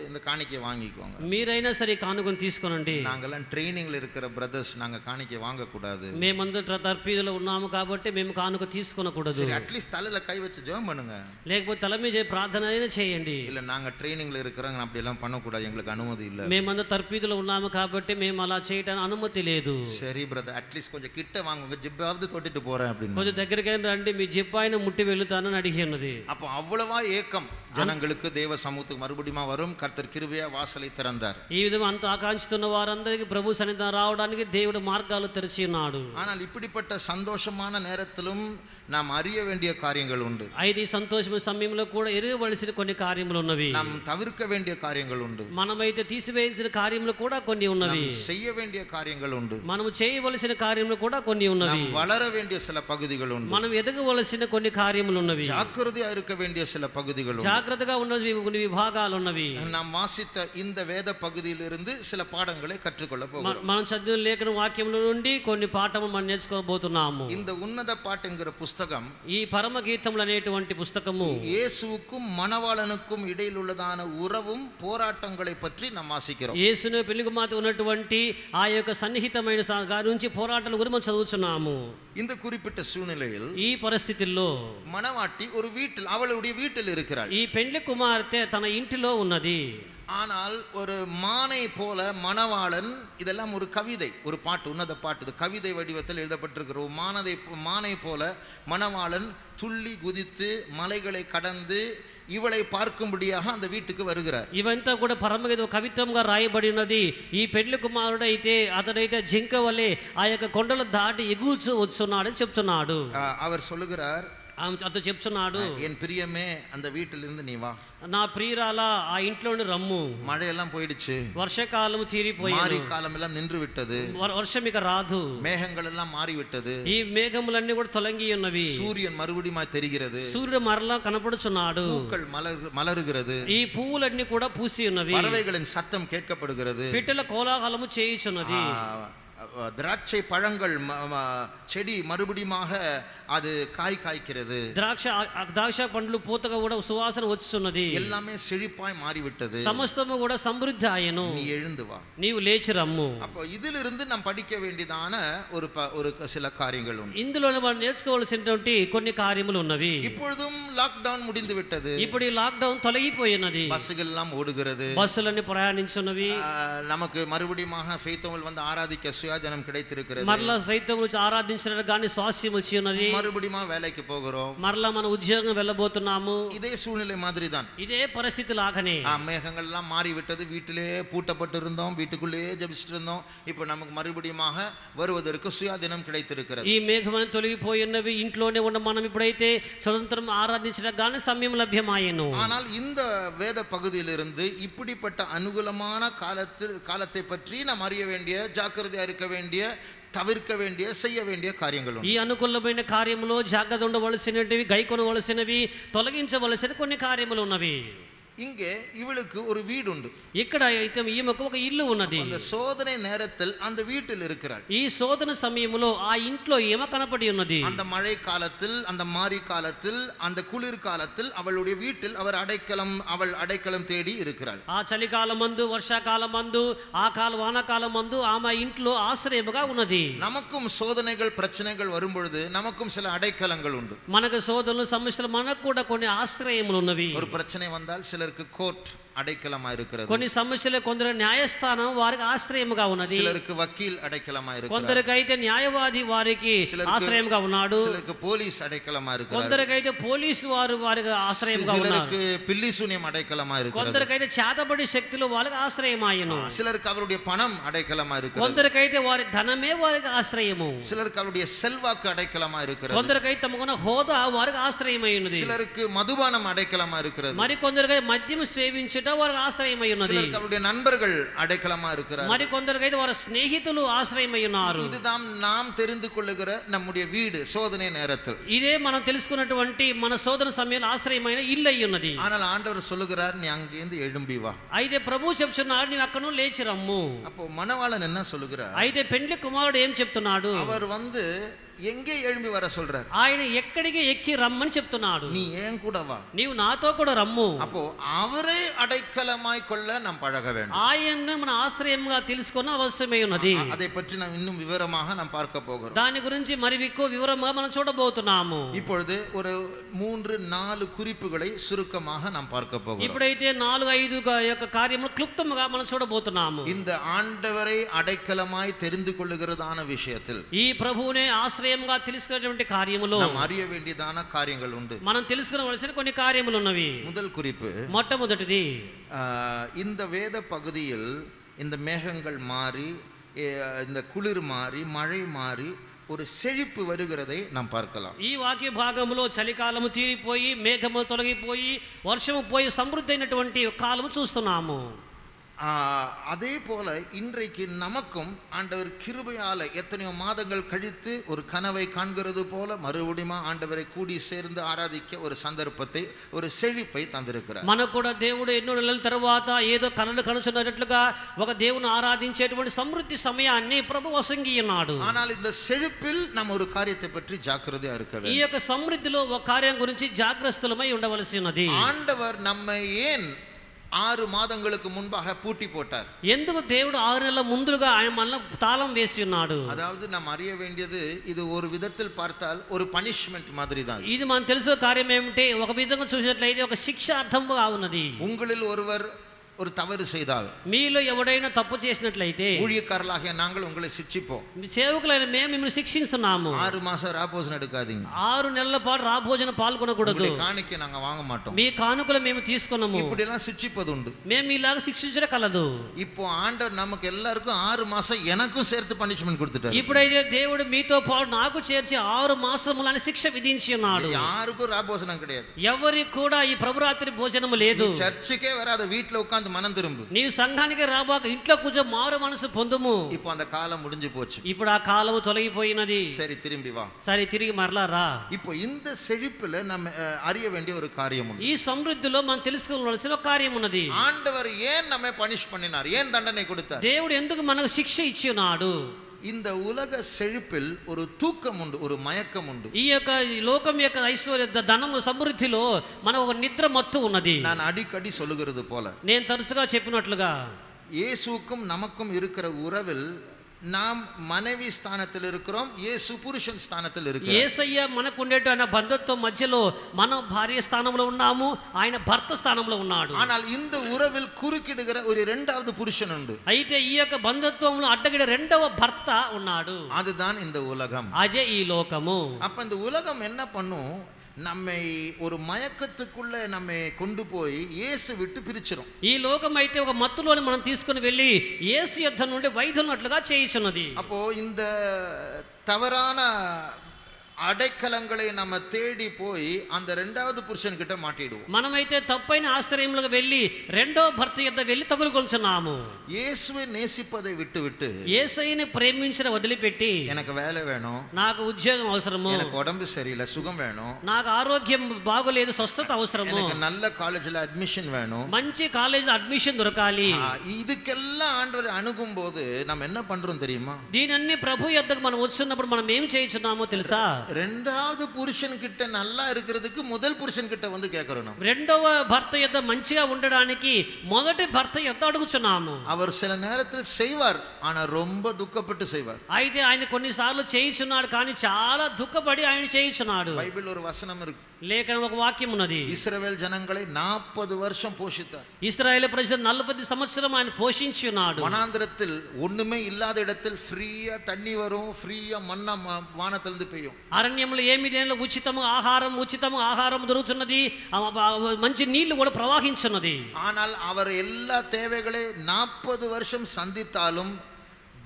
இந்த காணிக்கை வாங்கிக்கோங்க, మీరైనా సరే కానుకొని తీసుకోనండి. நாங்கெல்லாம் ட்ரைனிங்ல இருக்கிற பிரதர்ஸ், நாங்க காணிக்கை வாங்கக்கூடாது, మేమందరూ తర్పీదులో ఉన్నాము కాబట్టి మేము కానుక తీసుకొనకూడదు. சரி அட்லீஸ்ட் தலையில கை வச்சு ஜெபம் பண்ணுங்க, లేకపోతే తల మీద ప్రార్థన అయినా చేయండి. இல்ல நாங்க ட்ரைனிங்ல இருக்கிறோங்க அப்படி எல்லாம் பண்ணக்கூடாது, எங்களுக்கு அனுமதி இல்லை, మేమందరూ తర్పీదులో ఉన్నాము కాబట్టి మేము అలా చేయడానికి అనుమతి లేదు. சரி பிரதர், அட்லீஸ்ட் கொஞ்சம் கிட்ட வாங்குங்க, ஜிப்பாவது தொட்டுட்டு போறேன் அப்படின்னு. కొంచెం దగ్గరికి రండి, మీ జిప్పాయిన ముట్టి వెళ్తానని అడిగి ఉన్నది. அப்போ అவ்வளவா ஏக்கம் జనங்களுக்கு దేవ సముఖத்துக்கு மறுபடியும் வரும், கர்த்தர் கிருபையா வாசலை திறந்தார். ఈ విధంగా అంత ఆకాంక్షిస్తున్న వారందరికీ ప్రభు సన్నిధానం రావడానికి దేవుడు మార్గాలు తెరిచి ఉన్నాడు. ஆனால் இப்படிப்பட்ட சந்தோஷமான நேரத்திலும் நாம் அறிய வேண்டிய காரியங்கள் உண்டு. అయితే ఈ సంతోషమైన సమయంలో కూడా ఎరగవలసిన కొన్ని కార్యములు ఉన్నవి, நாம் தவிர்க்க வேண்டிய காரியங்கள் உண்டு, మనమైతే తీసివేయాల్సిన కార్యములు కూడా కొన్ని ఉన్నవి, செய்ய வேண்டிய காரியங்கள் உண்டு, మనము చేయవలసిన కార్యములు కూడా కొన్ని ఉన్నవి, வளர வேண்டிய சில பகுதிகள் உண்டு, మనం ఎదగవలసిన కొన్ని కార్యములు ఉన్నవి, ஜாக்கிரதையா இருக்க வேண்டிய சில பகுதிகள் உண்டு, జాగ్రత్తగా ఉన్నవి కొన్ని విభాగాలు ఉన్నవి. நாம் வாசித்த இந்த வேத பகுதியிலிருந்து சில பாடங்களை கற்றுக்கொள்ள போகிறோம். మనం చదివిన లేఖన వాక్యముల నుండి కొన్ని పాఠములు మనం నేర్చుకోబోతున్నాము. இந்த உன்னத பாட்டு என்கிற புஸ்தகம் ఈ పరమ గీతములు అనేటువంటి పుస్తకము இயேசுவுக்கும் மணவாளனுக்கும் இடையில் உள்ளதான உறவும் போராட்டங்களை பற்றி நாம் வாசிக்கிறோம். యేసును పెళ్లి కుమార్తె ఉన్నటువంటి ఆ యొక్క సన్నిహితమైన గారి నుంచి పోరాటాల గురించి మనం చదువుతున్నాము. இந்த குறிப்பிட்ட சூழ்நிலையில் ఈ పరిస్థితుల్లో மணவாட்டி ஒரு வீட்டில், அவளுடைய வீட்டில் இருக்கிறாள். ఈ పెళ్లి కుమార్తె తన ఇంటిలో ఉన్నది. ஆனால் ஒரு மானை போல மணவாளன், இதெல்லாம் ஒரு கவிதை, ஒரு பாட்டு, உன்னத பாட்டு, இது கவிதை வடிவத்தில் எழுதப்பட்டிருக்கிற ஒரு மானை போல மணவாளன் துள்ளி குதித்து மலைகளை கடந்து இவளை பார்க்கும்படியாக அந்த வீட்டுக்கு வருகிறார். ఇవంతా కూడా పరమగీత కవిత్వంగా రాయబడి ఉన్నది. ఈ పెళ్లి కుమారుడు అయితే అతడైతే జింక వలె ఆ యొక్క కొండలు దాటి ఎగుచూ వస్తున్నాడని చెప్తున్నాడు. அவர் சொல்லுகிறார், అతను చెప్తున్నాడు, என் பிரியமே அந்த வீட்டிலிருந்து நீ வா, నా ప్రియురాలా ఆ ఇంట్లోని రమ్ము, மழையெல்லாம் போயிடுச்சு, వర్షకాలం తీరిపోయింది, மாரி కాలం எல்லாம் நின்று விட்டது, వర్షం ఇక రాదు, மேகங்கள் எல்லாம் மாறி விட்டது, ఈ మేఘములన్నీ కూడా తొలగి ఉన్నవి, சூரியன் மறுபடியும் தெரிகிறது, సూర్యుడు మరలా కనపడుచున్నాడు, பூக்கள் மலருகிறது, ఈ పువ్వులన్నీ కూడా పూసి ఉన్నవి, பறவைகளின் சத்தம் கேட்கப்படுகிறது, పిట్టల కోలాహలము చేయుచున్నది, திராட்சை பழங்கள் செடி மறுபடியுமாக அது காய்க்கிறது, ద్రాక్ష పండ్లు పూతగా కూడా సువాసన వచ్చున్నది, எல்லாமே செழிப்பாய் மாறிவிட்டது, సమస్తము కూడా సమృద్ధి ఆయను, நீ எழுந்து வா, నీవు లేచి రమ్ము. அப்போ இதிலிருந்து நாம் படிக்க வேண்டியதான ஒரு சில காரியங்கள் உண்டு. ఇందులో మనం నేర్చుకోవాల్సినటువంటి కొన్ని కార్యములు ఉన్నవి. இப்பொழுதும் லாக்டவுன் முடிந்து விட்டது, ఇప్పుడు ఈ లాక్డౌన్ తొలగిపోయినది, பஸ்கள் எல்லாம் ஓடுகிறது, బస్సులన్నీ ప్రయాణించున్నవి, நமக்கு மறுபடியுமாக ஃபெய்த்தோவில் வந்து ஆராதிக்க சுயாதீனம் கிடைத்திருக்கிறது, మరలా సైతం ఆరాధించడానికి కానీ స్వాస్యం వచ్చి ఉన్నది, மறுபடியும் வேலைக்கு போகிறோம், మరలా మన ఉద్యోగం వెళ్ళబోతున్నాము. இதே சூழ்நிலை மாதிரி தான், ఇదే పరిస్థితి లాగానే மேகங்கள் எல்லாம் மாறிவிட்டது, வீட்டிலே பூட்டப்பட்டு இருந்தோம், வீட்டுக்குள்ளேயே ஜெபிச்சுட்டு இருந்தோம், இப்போ நமக்கு மறுபடியுமாக வருவதற்கு சுயாதீனம் கிடைத்திருக்கிறது. ఈ మేఘమని తొలగిపోయినవి, ఇంట్లోనే ఉన్న మనం ఇప్పుడైతే స్వతంత్రం ఆరాధించడానికి కానీ సమయం లభ్యమాయను. ஆனால் இந்த வேத பகுதியிலிருந்து இப்படிப்பட்ட அனுகூலமான காலத்தை பற்றி நாம் அறிய வேண்டிய, ஜாக்கிரதையா இருக்க வேண்டிய, தவிர்க்க வேண்டிய, செய்ய வேண்டிய காரியங்கள் ఈ అనుకూలమైన కార్యములో జాగ్రత్త ఉండవలసినవి, గైకొనవలసినవి, తొలగించవలసిన కొన్ని కార్యములు ఉన్నవి. இங்கே இவளுக்கு ஒரு வீடு உண்டு. ఇక్కడ అయితే ఈమెకు ఒక ఇల్లు ఉన్నది. அந்த சோதனை நேரத்தில் அந்த வீட்டில் இருக்கிறாள். ఈ శోధన సమయంలో ఆ ఇంట్లో ఏమ కనపడి ఉన్నది. அந்த மழை காலத்தில், அந்த மாரி காலத்தில், அந்த குளிர் காலத்தில் அவளுடைய வீட்டில் அவள் அடைக்கலம் தேடி இருக்கிறாள். ఆ చలికాలమందు, వర్షాకాలమందు, ఆ వానాకాలమందు ఆమె ఇంట్లో ఆశ్రయముగా ఉన్నది. நமக்கும் சோதனைகள் பிரச்சனைகள் வரும்பொழுது நமக்கும் சில அடைக்கலங்கள் உண்டு. మనకు శోధనలు సమస్యలు మనకు కూడా కొన్ని ఆశ్రయములు ఉన్నవి. ஒரு பிரச்சனை வந்தால் சிலருக்கு கோர்ட் அடைக்கலமா இருக்கிறது. కొన్ని సమస్యలు కొందరు న్యాయస్థానం వారికి ఆశ్రయముగా ఉన్నది. சிலருக்கு வக்கீல் அடைக்கலமா இருக்கிறது. కొందరికైతే న్యాయవాది వారికి ఆశ్రయముగా ఉన్నాడు. சிலருக்கு போலீஸ் அடைக்கலமா இருக்கிறது. కొందరికైతే పోలీసు వారికి ఆశ్రయముగా ఉన్నారు. சிலருக்கு பில்லிசூனியம் அடைக்கலமா இருக்கிறது. కొందరికైతే చేతబడి శక్తులు వారికి ఆశ్రయమాయను. சிலருக்கு அவருடைய பணம் அடைக்கலமா இருக்கிறது. కొందరికైతే వారి ధనమే వారికి ఆశ్రయము. சிலருக்கு அவருடைய செல்வாக்கு அடைக்கலமா இருக்கிறது. కొందరికైతే తమకున్న హోదా వారికి ఆశ్రయమై ఉన్నది. சிலருக்கு మధుபானம் అடைக்கலமா இருக்கிறது. మరి కొందరికైతే మద్యం సేవించుట వారికి ఆశ్రయమై ఉన్నది. சிலருக்கு அவருடைய நண்பர்கள் அடைக்கலமா இருக்கிறார்கள். మరి కొందరికైతే వారి స్నేహితులు ఆశ్రయమై ఉన్నారు. இதுதான் நாம் தெரிந்து கொள்ளுகிற நம்முடைய வீடு சோதனை நேரத்தில். ఇదే మనం తెలుసుకున్నటువంటి మన శోధన సమయంలో ఆశ్రయమైన ఇల్లు అయి ఉన్నది. ஆனால் ஆண்டவர் சொல்லுகிறார், நீ அங்கேருந்து எழும்பி வா. అయితే ప్రభు చెప్తున్నాడు, నీవు అక్కడ నుండి లేచి రమ్ము. அப்போ மணவாளன் என்ன சொல்லுகிறார்? అయితే పెండ్లి కుమారుడు ఏం చెప్తున్నాడు? அவர் எங்கே எழும்பி வர சொல்றார்? ఆయన ఎక్కడికి ఎక్కి రమ్మని చెప్తున్నాడు. நீ ஏன் கூட வா, నీవు నాతో కూడా రమ్ము. அப்போ அவரை அடைக்கலமாய் கொள்ள நாம் பழக வேண்டும். ఆయన్ను మన ఆశ్రయంగా తెలుసుకున్న అవసరమై ఉన్నది. அதை பற்றி நாம் இன்னும் விவரமாக நாம் பார்க்க போகிறோம். దాని గురించి మరి ఎక్కువ వివరంగా మనం చూడబోతున్నాము. இப்பொழுது ஒரு 3-4 குறிப்புகளை சுருக்கமாக நாம் பார்க்க போகிறோம். ఇప్పుడైతే 4-5 యొక్క కార్యములు క్లుప్తంగా మనం చూడబోతున్నాము. இந்த ஆண்டவரை அடைக்கலமாய் தெரிந்து கொள்ளுகிறதான விஷயத்தில் ఈ ప్రభువునే ఆశ్రయంగా తెలుసుకునేటువంటి కార్యములో நாம் அறிய வேண்டியதான காரியங்கள் உண்டு. మనం తెలుసుకోవలసిన కొన్ని కార్యములు ఉన్నవి. முதல் குறிப்பு, మొట్టమొదటిది, இந்த வேத பகுதியில் இந்த மேகங்கள் மாறி, இந்த குளிர் மாறி, மழை மாறி ஒரு செழிப்பு வருகிறதை நாம் பார்க்கலாம். ఈ వాక్య భాగములో చలికాలము తీరిపోయి, మేఘము తొలగిపోయి, వర్షము పోయి సమృద్ధి అయినటువంటి కాలము చూస్తున్నాము. அதே போல இன்றைக்கு நமக்கும் ஆண்டவர் கிருபையால எத்தனையோ மாதங்கள் கழித்து ஒரு கனவை காண்கிறது போல மறுபடியும் ஆண்டவரை கூடி சேர்ந்து ஆராதிக்க ஒரு சந்தர்ப்பத்தை, ஒரு செழிப்பை தந்திருக்கிறார். మనకు కూడా దేవుడు ఎన్నో నెలల తర్వాత ఏదో కలలు కనుచున్నట్లుగా ఒక దేవుని ఆరాధించేటువంటి సమృద్ధి సమయాన్ని ప్రభు వసంగి ఉన్నాడు. ஆனால் இந்த செழிப்பில் நாம் ஒரு காரியத்தை பற்றி ஜாக்கிரதையா இருக்க வேண்டும். ఈ యొక్క సమృద్ధిలో ఒక కార్యం గురించి జాగ్రత్తలమై ఉండవలసి ఉన్నది. ஆண்டவர் நம்மை ஏன் 6 மாதங்களுக்கு முன்பாக பூட்டி போட்டார்? ఎందుకు దేవుడు 6 నెలల ముందుగా ఆయన మనల్ని తాళం వేసి ఉన్నాడు? அதாவது நாம் அறிய வேண்டியது, இது ஒரு விதத்தில் பார்த்தால் ஒரு பனிஷ்மென்ட் மாதிரி தான். ఇది మనం తెలుసు కార్యం ఏమిటి, ఒక విధంగా చూసినట్లయితే ఒక శిక్షార్థంగా ఉన్నది. உங்களில் ஒருவர் ஒரு தவறு செய்தால், మీలో ఎవడైనా తప్పు చేసినట్లయితే ஊழியக்காரர்களாகிய நாங்கள் உங்களை சிட்சிப்போம். సేవకులైన మేము మిమ్మల్ని శిక్షిస్తున్నాము. 6 மாசம் ராபோஜனம் எடுக்காதீங்க. 6 నెలల పాటు రాభోజనం పాల్గొనకూడదు. காணிக்கை நாங்க வாங்க மாட்டோம். మీ కానుకలు మేము తీసుకున్నాము. இப்படி எல்லாம் சிட்சிப்பது உண்டு. మేము ఇలాగ శిక్షించడం కలదు. இப்போ ஆண்டவர் நமக்கு எல்லாருக்கும் 6 மாசம் எனக்கும் சேர்த்து பனிஷ்மென்ட் கொடுத்துட்டார். ఇప్పుడైతే దేవుడు మీతో పాటు నాకు చేర్చి 6 మాసములని శిక్ష విధించి ఉన్నాడు. யாருக்கும் ராபோஜனம் கிடையாது. ఎవరికి కూడా ఈ ప్రభురాత్రి భోజనము లేదు. சர்ச்சுக்கே வராத, வீட்ல உட்கார்ந்து மனம் திரும்பு. నీవు సంఘానికి రాబాక ఇంట్లో కూర్చో మారు మనసు పొందుము. இப்போ அந்த காலம் முடிஞ்சு போச்சு. ఇప్పుడు ఆ కాలము తొలగిపోయినది. சரி, திரும்பி வா. సరే, తిరిగి మరలా రా. இப்போ இந்த செழிப்புல நம்ம அறிய வேண்டிய ஒரு காரியம் உண்டு. ఈ సమృద్ధిలో మనం తెలుసుకోవాల్సిన ఒక కార్యం ఉన్నది. ஆண்டவர் ஏன் நம்மை பனிஷ் பண்ணினார்? ஏன் தண்டனை கொடுத்தார்? దేవుడు ఎందుకు మనకు శిక్ష ఇచ్చి ఉన్నాడు? இந்த உலக செழிப்பில் ஒரு தூக்கம் உண்டு, ஒரு மயக்கம் உண்டு. ఈ యొక్క లోకం యొక్క ఐశ్వర్య ధనము సమృద్ధిలో మన ఒక నిద్ర మత్తు ఉన్నది. நான் அடிக்கடி சொல்லுகிறது போல, నేను తరచుగా చెప్పినట్లుగా இயேசுக்கும் நமக்கும் இருக்கிற உறவில் நாம் மனைவி ஸ்தானத்தில் இருக்கிறோம், இயேசு புருஷன் ஸ்தானத்தில் இருக்கிறார். యేసయ్య మనకు ఉండేటువంటి బంధుత్వం మధ్యలో మనం భార్య స్థానంలో ఉన్నాము, ఆయన భర్త స్థానంలో ఉన్నాడు. ஆனால் இந்த உறவில் குறுக்கிடுகிற ஒரு இரண்டாவது புருஷன் உண்டு. అయితే ఈ యొక్క బంధుత్వంలో అడ్డగిడ రెండవ భర్త ఉన్నాడు. அதுதான் இந்த உலகம். అదే ఈ లోకము. அப்ப இந்த உலகம் என்ன பண்ணும்? நம்மை ஒரு மயக்கத்துக்குள்ள நம்மை கொண்டு போய் இயேசு விட்டு பிரிச்சிரும். ఈ లోకం అయితే ఒక మత్తులోని మనం తీసుకుని వెళ్ళి యేసు యొద్ద నుండి వైదొలినట్లుగా చేయుచున్నది. அப்போ இந்த தவறான அடைக்கலங்களை நம்ம தேடி போய் அந்த రెండవది పురుషన్ கிட்ட மாட்டிடுவோம். మనమైతే తప్పైన ఆశ్రయంలోకి వెళ్ళి రెండో భర్త యొద్ద వెళ్ళి తగులుకొంచున్నాము. இயேசுவை நேசிப்பதை விட்டுவிட்டு యేసయ్యని ప్రేమించిన వదిలిపెట్టి எனக்கு வேலை வேணும், నాకు ఉద్యోగం అవసరము, எனக்கு உடம்பு சரியில்லை சுகம் வேணும், నాకు ఆరోగ్యం బాగోలేదు స్వస్థత అవసరము, எனக்கு நல்ல காலேஜ்ல அட்மிஷன் வேணும், మంచి కాలేజీలో అడ్మిషన్ దొరకాలి, இதுக்கெல்லாம் ஆண்டவரை அணுகும் போது நம்ம என்ன பண்றோம் தெரியுமா? దీనన్ని ప్రభు యొద్దకు మనం వచ్చినప్పుడు మనం ఏం చేయించున్నామో తెలుసా? రెండవది పురుషన్ கிட்ட நல்லா இருக்கிறதுக்கு முதல் புருஷன் கிட்ட வந்து கேட்கிறோம். நம்ம రెండవ భర్త యొద్ద మంచిగా ఉండడానికి మొదటి భర్త యొద్ద అడుగుచున్నాము. அவர் சில நேரத்தில் செய்வார், ஆனா ரொம்ப துக்கப்பட்டு செய்வார். అయితే ఆయన కొన్నిసార్లు చేయించున్నాడు, కానీ చాలా దుఃఖపడి ఆయన చేయించున్నాడు. பைபிள் ஒரு வசனம் இருக்கு, లేఖనం ఒక వాక్యం ఉన్నది. இஸ்ரவேல் ஜனங்களை 40 வருஷம் போஷித்தார். ఇశ్రాయేలు ప్రజలు 40 సంవత్సరం ఆయన పోషించి ఉన్నాడు. வனாந்திரத்தில் ஒண்ணுமே இல்லாத இடத்தில் ஃப்ரீயா தண்ணி வரும், ஃப்ரீயா மண்ணா வானத்திலிருந்து பெய்யும். అరణ్యంలో ఏమి లేని ఉచితము ఆహారం దొరుకుతున్నది, మంచి నీళ్లు కూడా ప్రవహించున్నది. ஆனால் அவர் எல்லா தேவைகளை 40 வருஷம் சந்தித்தாலும்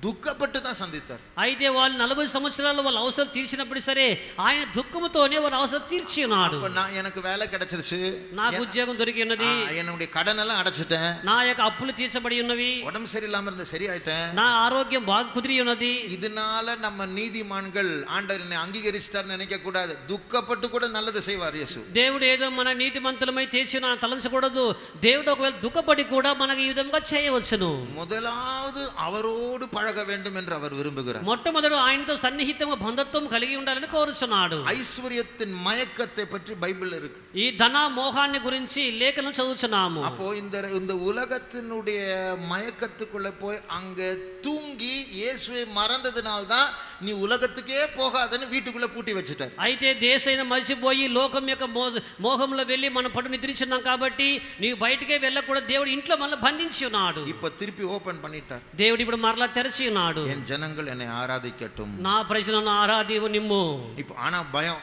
దుఃఖపట్టు தான் சந்தித்தார். అయితే వాళ్ళు 40 సంవత్సరాలు వాళ్ళ అవసరం తీర్చినప్పుడు సరే ఆయన దుఃఖముతోనే వాళ్ళ అవసరం తీర్చి ఉన్నాడు. எனக்கு வேலை கிடைச்சிருச்சு, నాకు ఉద్యోగం దొరికి ఉన్నది, என்னுடைய கடன் எல்லாம் அடைச்சிட்டேன், నా యొక్క అప్పులు తీర్చబడి ఉన్నవి, உடம்பு சரியில்லாம இருந்த சரியாயிட்டேன், నా ఆరోగ్యం బాగా కుదిరి ఉన్నది. இதனால நம்ம நீதிமான்கள் ஆண்டவர் என்னை அங்கீகரிச்சிட்டார் நினைக்க கூடாது. துக்கப்பட்டு கூட நல்லது செய்வார் இயேசு. దేవుడు ఏదో మన నీతిమంతులమై తీర్చిన తలంచకూడదు. దేవుడు ఒకవేళ దుఃఖపడి కూడా మనకు ఈ విధంగా చేయవచ్చును. முதலாவது அவரோடு பழக வேண்டும் என்று அவர் விரும்புகிறார். మొట్టమొదట ఆయనతో సన్నిహితంగా బంధత్వం కలిగి ఉండాలని కోరుచున్నాడు. ஐஸ்வர்யத்தின் மயக்கத்தை பற்றி பைபிள் இருக்கு. ఈ ధన మోహాన్ని గురించి లేఖనం చదువుచున్నాము. அப்போ இந்த உலகத்தினுடைய மயக்கத்துக்குள்ள போய் அங்க தூங்கி இயேசுவை மறந்ததுனால தான் நீ உலகத்துக்கே போகாதன்னு வீட்டுக்குள்ள பூட்டி வச்சிட்டார். అయితే దేశైన మర్చిపోయి లోకం యొక్క మోహంలో వెళ్ళి మనం పడు నిద్రించున్నాం కాబట్టి నీవు బయటికే వెళ్ళకూడదు. దేవుడు ఇంట్లో మనల్ని బంధించి ఉన్నాడు. இப்ப திருப்பி ஓபன் பண்ணிட்டார். దేవుడు ఇప్పుడు మరలా తెరిచి ఉన్నాడు. என் ஜனங்கள் என்னை ஆராதிக்கட்டும், నా ప్రజలను ఆరాధించు నిమ్ము. இப்போ ஆனா பயம்,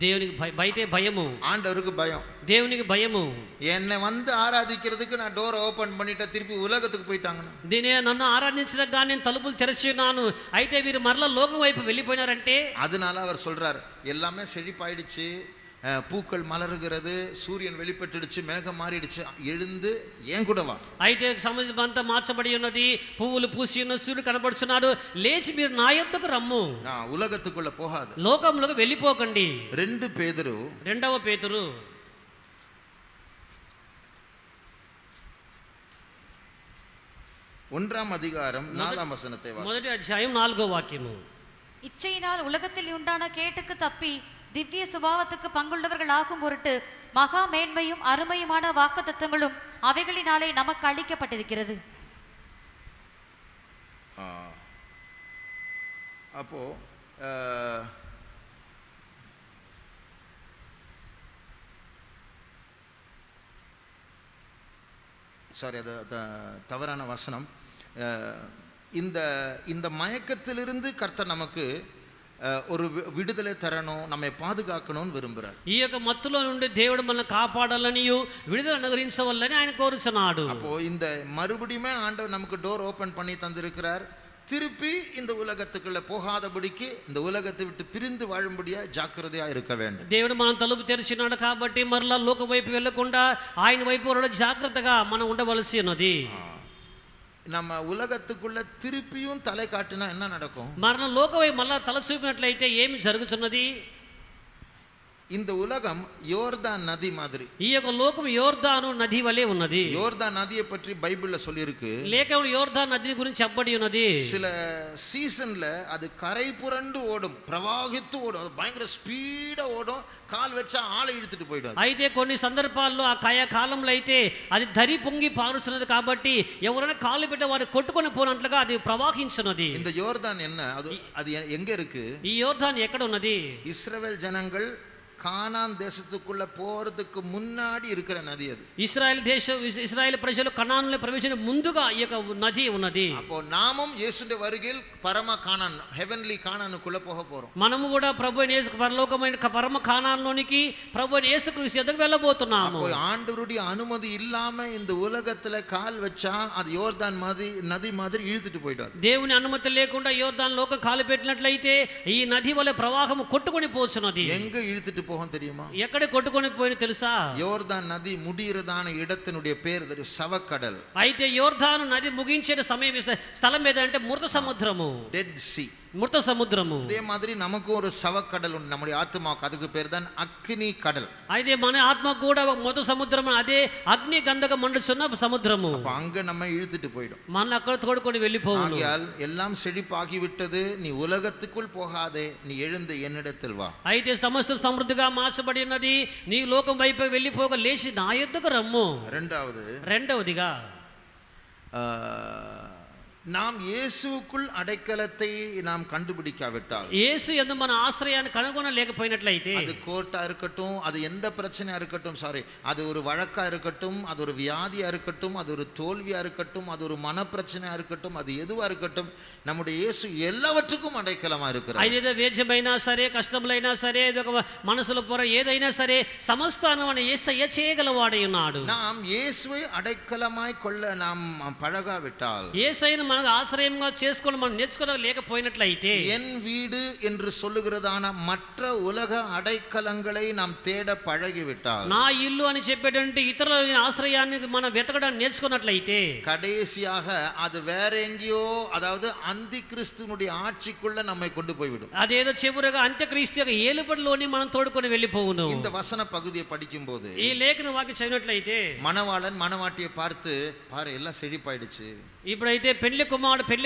దేవునికి బయటే భయము, ஆண்டவருக்கு பயம், దేవునికి భయము. என்னை வந்து ஆராதிக்கிறதுக்கு நான் டோரை ஓபன் பண்ணிட்டேன், திருப்பி உலகத்துக்கு போயிட்டாங்கன்னு. దీనే నన్ను ఆరాధించడానికి నేను తలుపులు తెరిచి ఉన్నాను, అయితే వీరు మరలా లోకం వైపు వెళ్ళిపోయినారంటే அதனால அவர் சொல்றார், எல்லாமே செழிப்பாயிடுச்சு, பூக்கள் மலருகிறது, சூரியன் வெளிப்பட்டுடுச்சு, மேகம் மாறிடுச்சு, எழுந்து ஏன் கூட வா. అయితే సమాజం అంతా మార్చబడి ఉన్నది, పువ్వులు పూసి ఉన్న, సూర్యుడు కనబడుచున్నాడు, లేచి మీరు నా యొద్దకు రమ్ము, உலகத்துக்குள்ள போகாது, లోకంలోకి వెళ్ళిపోకండి. 2 பேதுரு 2వ పేతురు 1ஆம் அதிகாரம் 4ஆம் வசனத்தை வாசி. మొదటి అధ్యాయం 4వ వాక్యము. இச்சையினால் உலகத்தில் உண்டான கேட்டுக்கு தப்பி திவ்ய சுபாவத்துக்கு பங்குள்ளவர்கள் ஆகும் பொருட்டு மகா மேன்மையும் அருமையுமான வாக்குத்தத்தங்களும் அவைகளினாலே நமக்கு அளிக்கப்பட்டிருக்கிறது. அப்போ சாரி, அது தவறான வசனம். இந்த மயக்கத்திலிருந்து கர்த்தர் நமக்கு ஒரு விடுதலை தரணும், நம்மை பாதுகாக்கணும்னு விரும்புறார். ఈ యొక్క మత్తులో నుండి దేవుడు మనల్ని కాపాడాలనియు విడుదల అనుగ్రహించవల్లని ఆయన కోరుచున్నాడు. அப்போ இந்த மறுபடியுமே ஆண்டவர் நமக்கு டோர் ஓபன் பண்ணி தந்திருக்கிறார். திருப்பி இந்த உலகத்துக்குள்ள போகாதபடிக்கு, இந்த உலகத்தை விட்டு பிரிந்து வாழும்படியா ஜாக்கிரதையா இருக்க வேண்டும். దేవుడు మనం తలుపు తెరిచినాడు కాబట్టి మరలా లోక వైపు వెళ్ళకుండా ఆయన వైపు జాగ్రత్తగా మనం ఉండవలసి ఉన్నది. நம்ம உலகத்துக்குள்ள திருப்பியும் தலை காட்டினா என்ன நடக்கும்? మన లోక వైపు మళ్ళా తల చూపినట్లయితే ఏమి జరుగుతున్నది? இந்த உலகம் யோர்தான் நதி மாதிரி. ఈ యొక్క లోకం యోర్దాను నది వలె ఉన్నది. யோர்தான் நதியை பற்றி பைபிள்ல சொல்லியிருக்கு. లేఖనంలో యోర్దాను నది గురించి చెప్పబడి ఉన్నది. சில சீசன்ல அது கரை புரண்டு ஓடும், பிரவாகித்து ஓடும், அது பயங்கர ஸ்பீடா ஓடும், கால் வச்சா ஆளை இழுத்துட்டு போயிடும். అయితే కొన్ని సందర్భాల్లో ఆ కాలంలో అయితే అది దరి పొంగి పారుతున్నది కాబట్టి ఎవరైనా కాలు పెట్టి వారు కొట్టుకొని పోనట్లుగా అది ప్రవాహించున్నది. இந்த யோர்தான் என்ன, அது எங்க இருக்கு? ఈ యోర్దాను ఎక్కడ ఉన్నది? இஸ்ரவேல் ஜனங்கள் கானான் தேசத்துக்குள்ள போறதுக்கு முன்னாடி இருக்கிற நதி அது. ఇశ్రాయేల్ ప్రజలు కనానులో ప్రవేశించిన ముందుగా ఈ యొక్క నది ఉన్నది. அப்போ நாமும் இயேசுவின் வருகையில் பரம கானான் ஹெவன்லி கானானுக்குள்ள போக போறோம். మనము కూడా ప్రభు అయిన యేసు పరలోకమైన పరమ కానానులోనికి ప్రభు అయిన యేసుక్రీస్తు ఎదుగు వెళ్ళబోతున్నాము. அப்போ ஆண்டவருடைய அனுமதி இல்லாம இந்த உலகத்துல கால் வச்சா அது யோர்தான் நதி மாதிரி இழுத்துட்டு போயிடாது. దేవుని అనుమతి లేకుండా యోర్దాను లోకం కాలు పెట్టినట్లయితే ఈ నది వలె ప్రవాహము కొట్టుకొని పోచున్నది. எங்க ఇழுத்துட்டு போகும் தெரியுமா? ఎక్కడ కొట్టుకొని పోయిన తెలుసా? யோர்தான் நதி முடிகிறதான இடத்தினுடைய பேர் சவக்கடல். అయితే యోర్దాను నది ముగించే సమయం స్థలం ఏదంటే మృత సముద్రము, డెడ్ సీ, మృత సముద్రము. அதே மாதிரி நமக்கு ஒரு சவக்கடல் உண்டு நம்முடைய ஆத்மாவுக்கு, அதுக்கு பேர் தான் அக்னி கடல். అయితే మన ఆత్మ కూడా మృత సముద్రం, అదే అగ్ని గంధక మండుచున్న సముద్రము. அப்ப అங்க நம்ம இழுத்துட்டு போய்டும், మన అక్కడ తోడుకొని వెళ్ళిపోవును. ஆகையால் எல்லாம் செழிப்பாகி விட்டது, நீ உலகத்துக்குள் போகாதே, நீ எழுந்து என்னிடத்தில் வா. అయితే సమస్త సమృద్ధిగా మార్చబడి ఉన్నది, నీ లోకం వైపు వెళ్ళిపోక లేచి నా యొద్దకు రమ్ము. రెండవదిగా நாம் இயேசுவுக்குள் அடைக்கலத்தை நாம் கண்டுபிடிக்காவிட்டால், இயேசு యందు మన ఆశ్రయాన్ని కనుగొనలేకపోయినట్లయితే, அது கோர்ட்டா இருக்கட்டும், அது எந்த பிரச்சனையா இருக்கட்டும், அது ஒரு வழக்கா இருக்கட்டும், அது ஒரு வியாதியா இருக்கட்டும், அது ஒரு தோல்வியா இருக்கட்டும், அது ஒரு மனப்பிரச்சனையா இருக்கட்டும், அது எதுவா இருக்கட்டும், நம்முடைய இயேசு எல்லாவற்றுக்கும் అடைக்கலமா இருக்கிறார். అదేదో వేద్యమైనా సరే, కష్టములైనా సరే, మనసులో పొర ఏదైనా సరే, సమస్తాన్ని మన యేసయ్య చేయగలవాడై ఉన్నాడు. நாம் இயேசுவை அடைக்கலமாய் கொள்ள நாம் பழகாவிட்டால், యేసయ్యను మనకు ఆశ్రయంగా చేసుకొని మనం నేర్చుకోలేకపోయినట్లయితే, என் வீடு என்று சொல்லுகிறதான மற்ற உலக அடைக்கலங்களை நாம் தேட பழகிவிட்டால், నా ఇల్లు అని చెప్పేటువంటి ఇతరుల ఆశ్రయాన్ని మనం వెతకడానికి నేర్చుకున్నట్లయితే, கடைசியாக அது வேற எங்கேயோ, அதாவது அந்தி கிறிஸ்துனுடைய ஆட்சிக்குள்ள நம்மை கொண்டு போய்விடும். అదేదో చివరగా అంత్యక్రీస్తు యొక్క ఏలుబడిలోని మనం తోడుకొని వెళ్ళిపోవును. இந்த வசன பகுதியை படிக்கும் போது, ఈ లేఖన వాక్యం చదివినట్లయితే, மணவாளன் மணவாட்டியை பார்த்து, பாரு எல்லாம் செழிப்பாயிடுச்சு, ఇప్పుడైతే పెళ్లి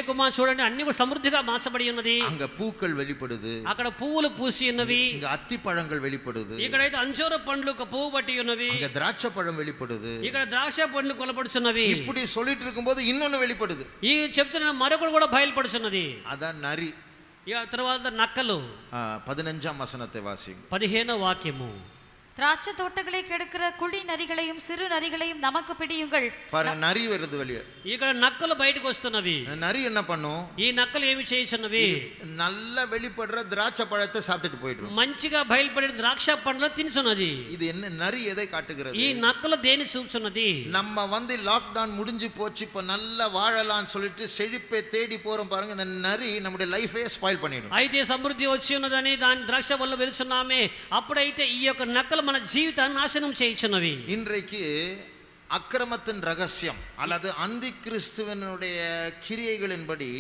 కుమార్ చూడండి అన్ని కూడా సమృద్ధిగా మార్చబడి ఉన్నది, அங்க பூக்கள் வெளிப்படுது, అక్కడ పువ్వులు పూసి ఉన్నవి, இங்க అత్తి పழங்கள் வெளிப்படுது, ఇక్కడైతే అంజూర పండ్లు పువ్వు పట్టి ఉన్నవి, இங்க திராட்சை பழம் வெளிப்படுது, ఇక్కడ ద్రాక్ష పండ్లు కొలపడుచున్నవి. இப்படி சொல்லிட்டு இருக்கும்போது இன்னொன்னு வெளிப்படுது, ఈ చెప్తున్న మరొకటి కూడా బయలుపడుచున్నది, அதான் நரி. తర్వాత నక్కలు. 15ஆம் வசனத்தை வாசிங்க. 15వ వాక్యము, திராட்சை தோட்டங்களை கெடுக்கிற குழி நரிகளையும் சிறு நரிகளையும் நமக்கு பிடியுங்கள். பாருங்க, நரி வருது வெளியே. ఇక్కడ నక్కలు బయటకు వస్తున్నవి. நரி என்ன பண்ணும்? ఈ నక్కలు ఏమి చేయుచున్నవి? நல்ல வெளிப்படுற திராட்சை பழத்தை சாப்பிட்டுட்டு போயிடும். మంచిగా బయలుపడే ద్రాక్ష పండ్లు తినుచున్నది. இது என்ன, நரி எதை காட்டுகிறது? ఈ నక్కలు దేని చూపుచున్నది? நம்ம வந்து லாக்டவுன் முடிஞ்சு போச்சு, இப்ப நல்லா வாழலாம்னு சொல்லிட்டு செழிப்பை தேடி போறோம் பாருங்க, இந்த நரி நம்முடைய லைஃபே ஸ்பாயில் பண்ணிடும். అయితే సమృద్ధి వచ్చి ఉన్నదని దాని ద్రాక్ష వల్ల వెళ్తున్నామే, అప్పుడైతే ఈ యొక్క నక్కలు మన జీవితాన్ని నాశనం చేయుచున్నవి. இன்றைக்கு அக்கிரமத்தின் ரகசியம் அல்லது அந்தி கிறிஸ்துவனுடைய கிரியைகளின்படி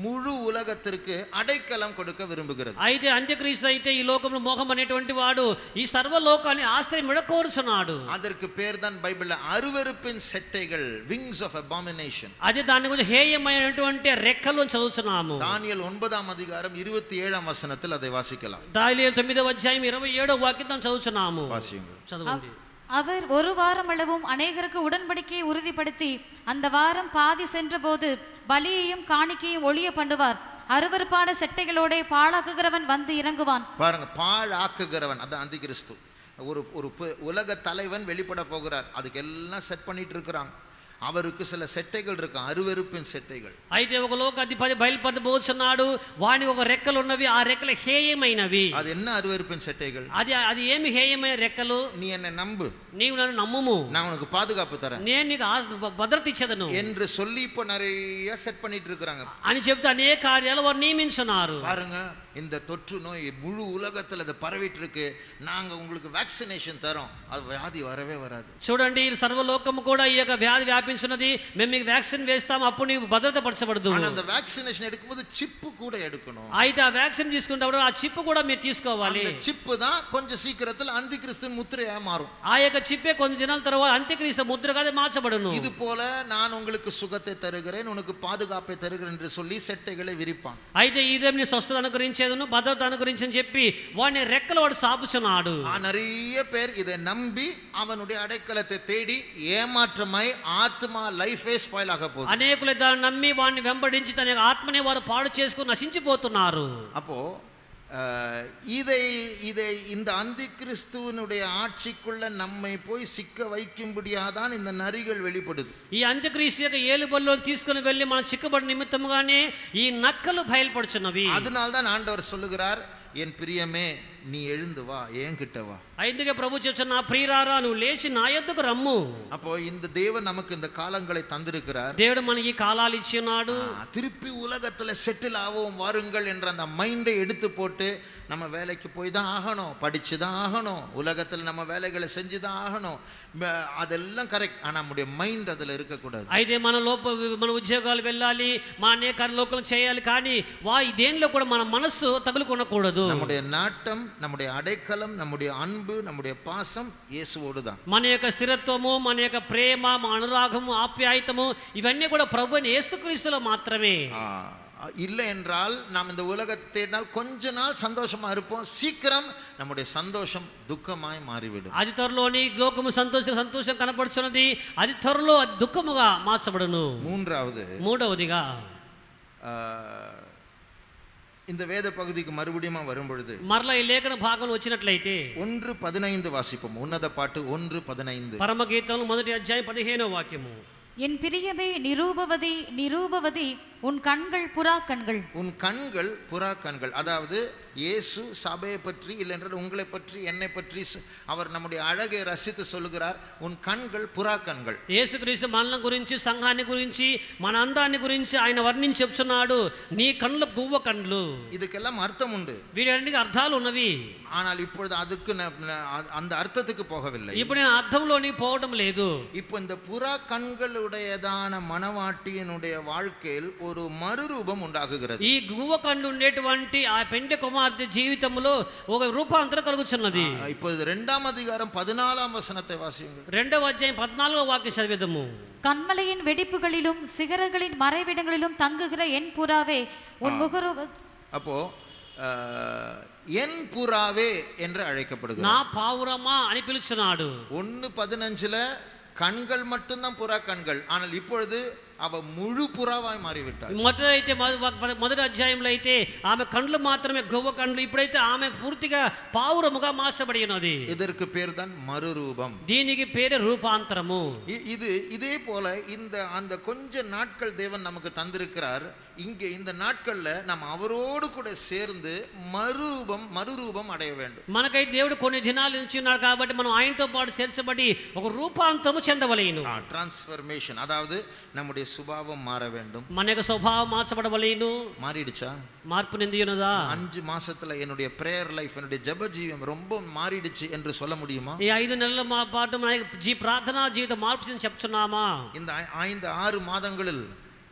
முழு உலகத்திற்கு அடைக்கலம் கொடுக்க விரும்புகிறது. అయితే అంత్యక్రీస్తు అయితే ఈ లోకంలో మోహం అనేటువంటి వాడు ఈ సర్వలోకాన్ని ఆశ్రయం కోరుచున్నాడు. அதற்கு பேர் தான் பைபிள்ல அருவருப்பின் செட்டைகள், wings of abomination. అదే దాని గురించి హేయమైనటువంటి రెక్కలు చదువుతున్నాము. தானியேல் 9ஆம் அதிகாரம் 27ஆம் வசனத்தில் அதை வாசிக்கலாம். దానియేలు 9వ అధ్యాయం 27వ వాక్యం చదువుతున్నాము. வாசிங்க. చదవండి. அவர் ஒரு வாரம் அளவும் அநேகருக்கு உடன்படிக்கையை உறுதிப்படுத்தி அந்த வாரம் பாதி சென்றபோது பலியையும் காணிக்கையும் ஒளிய பண்ணுவார். அருவருப்பான செட்டைகளோட பாழாக்குகிறவன் வந்து இறங்குவான். பாருங்க, பாழாக்குகிறவன் அது அந்தி கிறிஸ்து. ஒரு உலக தலைவன் வெளிப்பட போகிறார், அதுக்கு எல்லாம் செட் பண்ணிட்டு இருக்கிறாங்க. அவருக்கு சில செட்டைகள் இருக்கு, அருவருப்பின் செட்டைகள். అయితే ఒక లోకాధిపతి బయలుపడబోతున్నాడు, వానికి ఒక రెక్కలు ఉన్నవి, ఆ రెక్కలు హేయమైనవి. அது என்ன அருவருப்பின் செட்டைகள்? అది ఏమి హేయమైన రెక్కలు? நீ என்னை நம்பு, నీవు నన్ను నమ్ముము, நான் உனக்கு பாதுகாப்பு தரேன், నేను నీకు భద్రత ఇచ్చేదను என்று சொல்லி இப்போ நிறைய செட் பண்ணிட்டு இருக்காங்க అని చెప్తే అనేక కార్యాలు వారు నియమించున్నారు. பாருங்க, இந்த தொற்று நோய் முழு உலகத்தில் அது பரவிட்டு இருக்கு, நாங்க உங்களுக்கு வேக்சினேஷன் தரோம், அது வியாதி வரவே வராது. చూడండి, సర్వలోకము కూడా ఈ యొక్క వ్యాధి వ్యాపించున్నది, మేము మీకు వ్యాక్సిన్ వేస్తాం, అప్పుడు నీకు భద్రత పరచబడదు. அந்த வேக்சினேஷன் எடுக்கும்போது சிப்பு கூட எடுக்கணும். అయితే ఆ వ్యాక్సిన్ తీసుకున్నప్పుడు ఆ చిప్ కూడా మీరు తీసుకోవాలి. அந்த சிப்பு தான் கொஞ்சம் சீக்கிரத்தில் அந்தி கிறிஸ்துவின் முத்திரையா மாறும். ఆ యొక్క చిప్పే కొన్ని దినాల తర్వాత అంత్యక్రీస్తు ముద్రగా మార్చబడును. இது போல நான் உங்களுக்கு சுகத்தை தருகிறேன், உனக்கு பாதுகாப்பை தருகிறேன் என்று சொல்லி செட்டைகளை விரிப்பான். అయితే ఇదే నీ స్వస్థత అనుగ్రహించేదను, భద్రత అనుగ్రహించని చెప్పి వాడిని రెక్కలు వాడు సాపుచున్నాడు. நிறைய பேர் இதை நம்பி அவனுடைய அடைக்கலத்தை தேடி ஏமாற்றமாய் ஆத்மா லைஃபே ஸ்பாயில் ஆக போகுது. అనేకులు దాన్ని నమ్మి వాడిని వెంబడించి తన ఆత్మనే వారు పాడు చేసుకుని నశించిపోతున్నారు. அப்போ இதை இதை இந்த அந்தி கிறிஸ்துவனுடைய ஆட்சிக்குள்ள நம்மை போய் சிக்க வைக்கும்படியாதான் இந்த நரிகள் வெளிப்படுது. ఈ అంత్యక్రీస్తు యొక్క ఏలుబడిలోని తీసుకుని వెళ్ళి మనం చిక్కబడి నిమిత్తముగానే ఈ నక్కలు బయలుపడుచున్నవి. அதனால்தான் ஆண்டவர் சொல்லுகிறார், என் பிரியமே நீ எழுந்து வா, ஏன் கிட்ட வா. అందుకే ప్రభు చెప్తున్నా, నా ప్రియురారా నువ్వు లేచి నా యొద్దకు రమ్ము. அப்போ இந்த தேவன் நமக்கு இந்த காலங்களை தந்திருக்கிறார். దేవుడు మనకి కాలాలు ఇచ్చి ఉన్నాడు. திருப்பி உலகத்துல செட்டில் ஆவோம் வாருங்கள் என்ற அந்த மைண்டை எடுத்து போட்டு நம்ம வேலைக்கு போய் தான் ஆகணும், படிச்சு தான் ஆகணும், உலகத்தில் நம்ம வேலைகளை செஞ்சு தான் ஆகணும், அதெல்லாம் கரெக்ட். ஆனால் நம்முடைய மைண்ட் அதில் இருக்கக்கூடாது. అయితే మన ఉద్యోగాలు వెళ్ళాలి, మన అనేక లోకం చేయాలి, కానీ దేనిలో కూడా మన మనస్సు తగులుకొనకూడదు. நம்முடைய நாட்டம், நம்முடைய அடைக்கலம், நம்முடைய அன்பு, நம்முடைய பாசம் இயேசுவோடு தான். మన యొక్క స్థిరత్వము, మన యొక్క ప్రేమ, మన అనురాగము, ఆప్యాయతము ఇవన్నీ కూడా ప్రభువైన యేసుక్రీస్తులో మాత్రమే. இல்லை என்றால் நாம் இந்த உலகத்தினால் கொஞ்ச நாள் சந்தோஷமா இருப்போம், சீக்கிரம் நம்முடைய சந்தோஷம் துக்கமாய் மாறிவிடும். అది త్వరలోని లోకము సంతోషం కనపడుచున్నది, అది త్వరలో దుఃఖముగా మార్చబడును. మూడవదిగా இந்த வேத பகுதிக்கு மறுபடியும் வரும் பொழுது మరలా ఈ లేఖన భాగం వచ్చినట్లయితే 1:15 வாசிப்போம். உன்னத பாட்டு 1:15. పరమగీతం 1వ అధ్యాయం 15వ వాక్యము. என் பிரியமே நிரூபவதி நிரூபவதி, உன் கண்கள் புறா கண்கள். உன் கண்கள் புறா கண்கள். அதாவது இயேசு சபையை பற்றி, இல்லை என்றால் உங்களை பற்றி, என்னை பற்றி அவர் நம்முடைய அழகை ரசித்து சொல்லுகிறார், உன் கண்கள் புறா கண்கள். యేసుక్రీస్తు మనల గురించి, సంఘాన్ని గురించి, మన అందాన్ని గురించి ఆయన వర్ణించి చెప్తున్నాడు, నీ కళ్ళు గువ్వ కళ్ళు. இதுக்கெல்லாம் அர்த்தம் உண்டு, వీటన్నిటికి అర్థాలు ఉన్నవి. ஆனால் இப்பொழுது அதுக்கு அந்த அர்த்தத்துக்கு போகவில்லை. ఇప్పుడు నేను అర్థంలోని పోవడం లేదు. இப்போ இந்த புறா கண்களுடையதான மனவாட்டியினுடைய வாழ்க்கையில் ஒரு மறுரூபம் உண்டாகுகிறது. ఈ గువ్వ కళ్ళు ఉండేటువంటి ఆ పెండె కుమార్తె జీవితంలో ఒక రూపాంతరం కలుగుచున్నది. இப்போது 2ஆம் அதிகாரம் 14ஆம் வசனத்தை வாசியுங்கள். 2వ అధ్యాయం 14వ వాక్యం చదివేదము. கண்மலையின் வெடிப்புகளிலும் சிகரங்களின் மறைவிடங்களிலும் தங்குகிற என் புறாவே உன் முகரூப. அப்போ என் புறாவே என்று அழைக்கப்படுகிறது. నా పావురమా అని పిలుచున్నాడు. 1:15ல கண்கள் மட்டும்தான் புறா கண்கள், ஆனால் இப்பொழுது அவ முழு புறாவாய் மாறிவிட்டார். మొదటి అధ్యాయంలో అయితే ఆమె కండ్లు మాత్రమే గొవ్వ కండ్లు, ఇప్పుడైతే ఆమె పూర్తిగా పావురముగా మార్చబడి ఉన్నది. இதற்கு பேர் தான் மறுரூபம். దీనికి పేరు రూపాంతరము. இது இதே போல அந்த கொஞ்ச நாட்கள் தேவன் நமக்கு தந்திருக்கிறார். இங்கே இந்த நாட்கள்ல நாம் அவரோடு கூட சேர்ந்து மறுரூபம் அடைய வேண்டும். మనకై దేవుడు కొన్ని దినాల నుంచి ఉన్నాడు కాబట్టి మనం ఆయనతో పాటు చేర్చబడి ఒక రూపాంతరము చెందవలెను. ట్రాన్స్ఫర్మేషన్, அதாவது நம்முடைய சுபாவம் மாற வேண்டும். మన యొక్క స్వభావం మార్చబడవలెను. மாறிடுச்சா? మార్పు నిందియున్నదా? 5 மாசத்துல என்னுடைய பிரேயர் லைஃப், என்னுடைய ஜெப ஜீவியம் ரொம்ப மாறிடுச்சு என்று சொல்ல முடியுமா? ఈ 5 నెలల పాటు మన ప్రార్థనా జీవితం మార్పు చెప్తున్నామా? இந்த 5-6 மாதங்களில்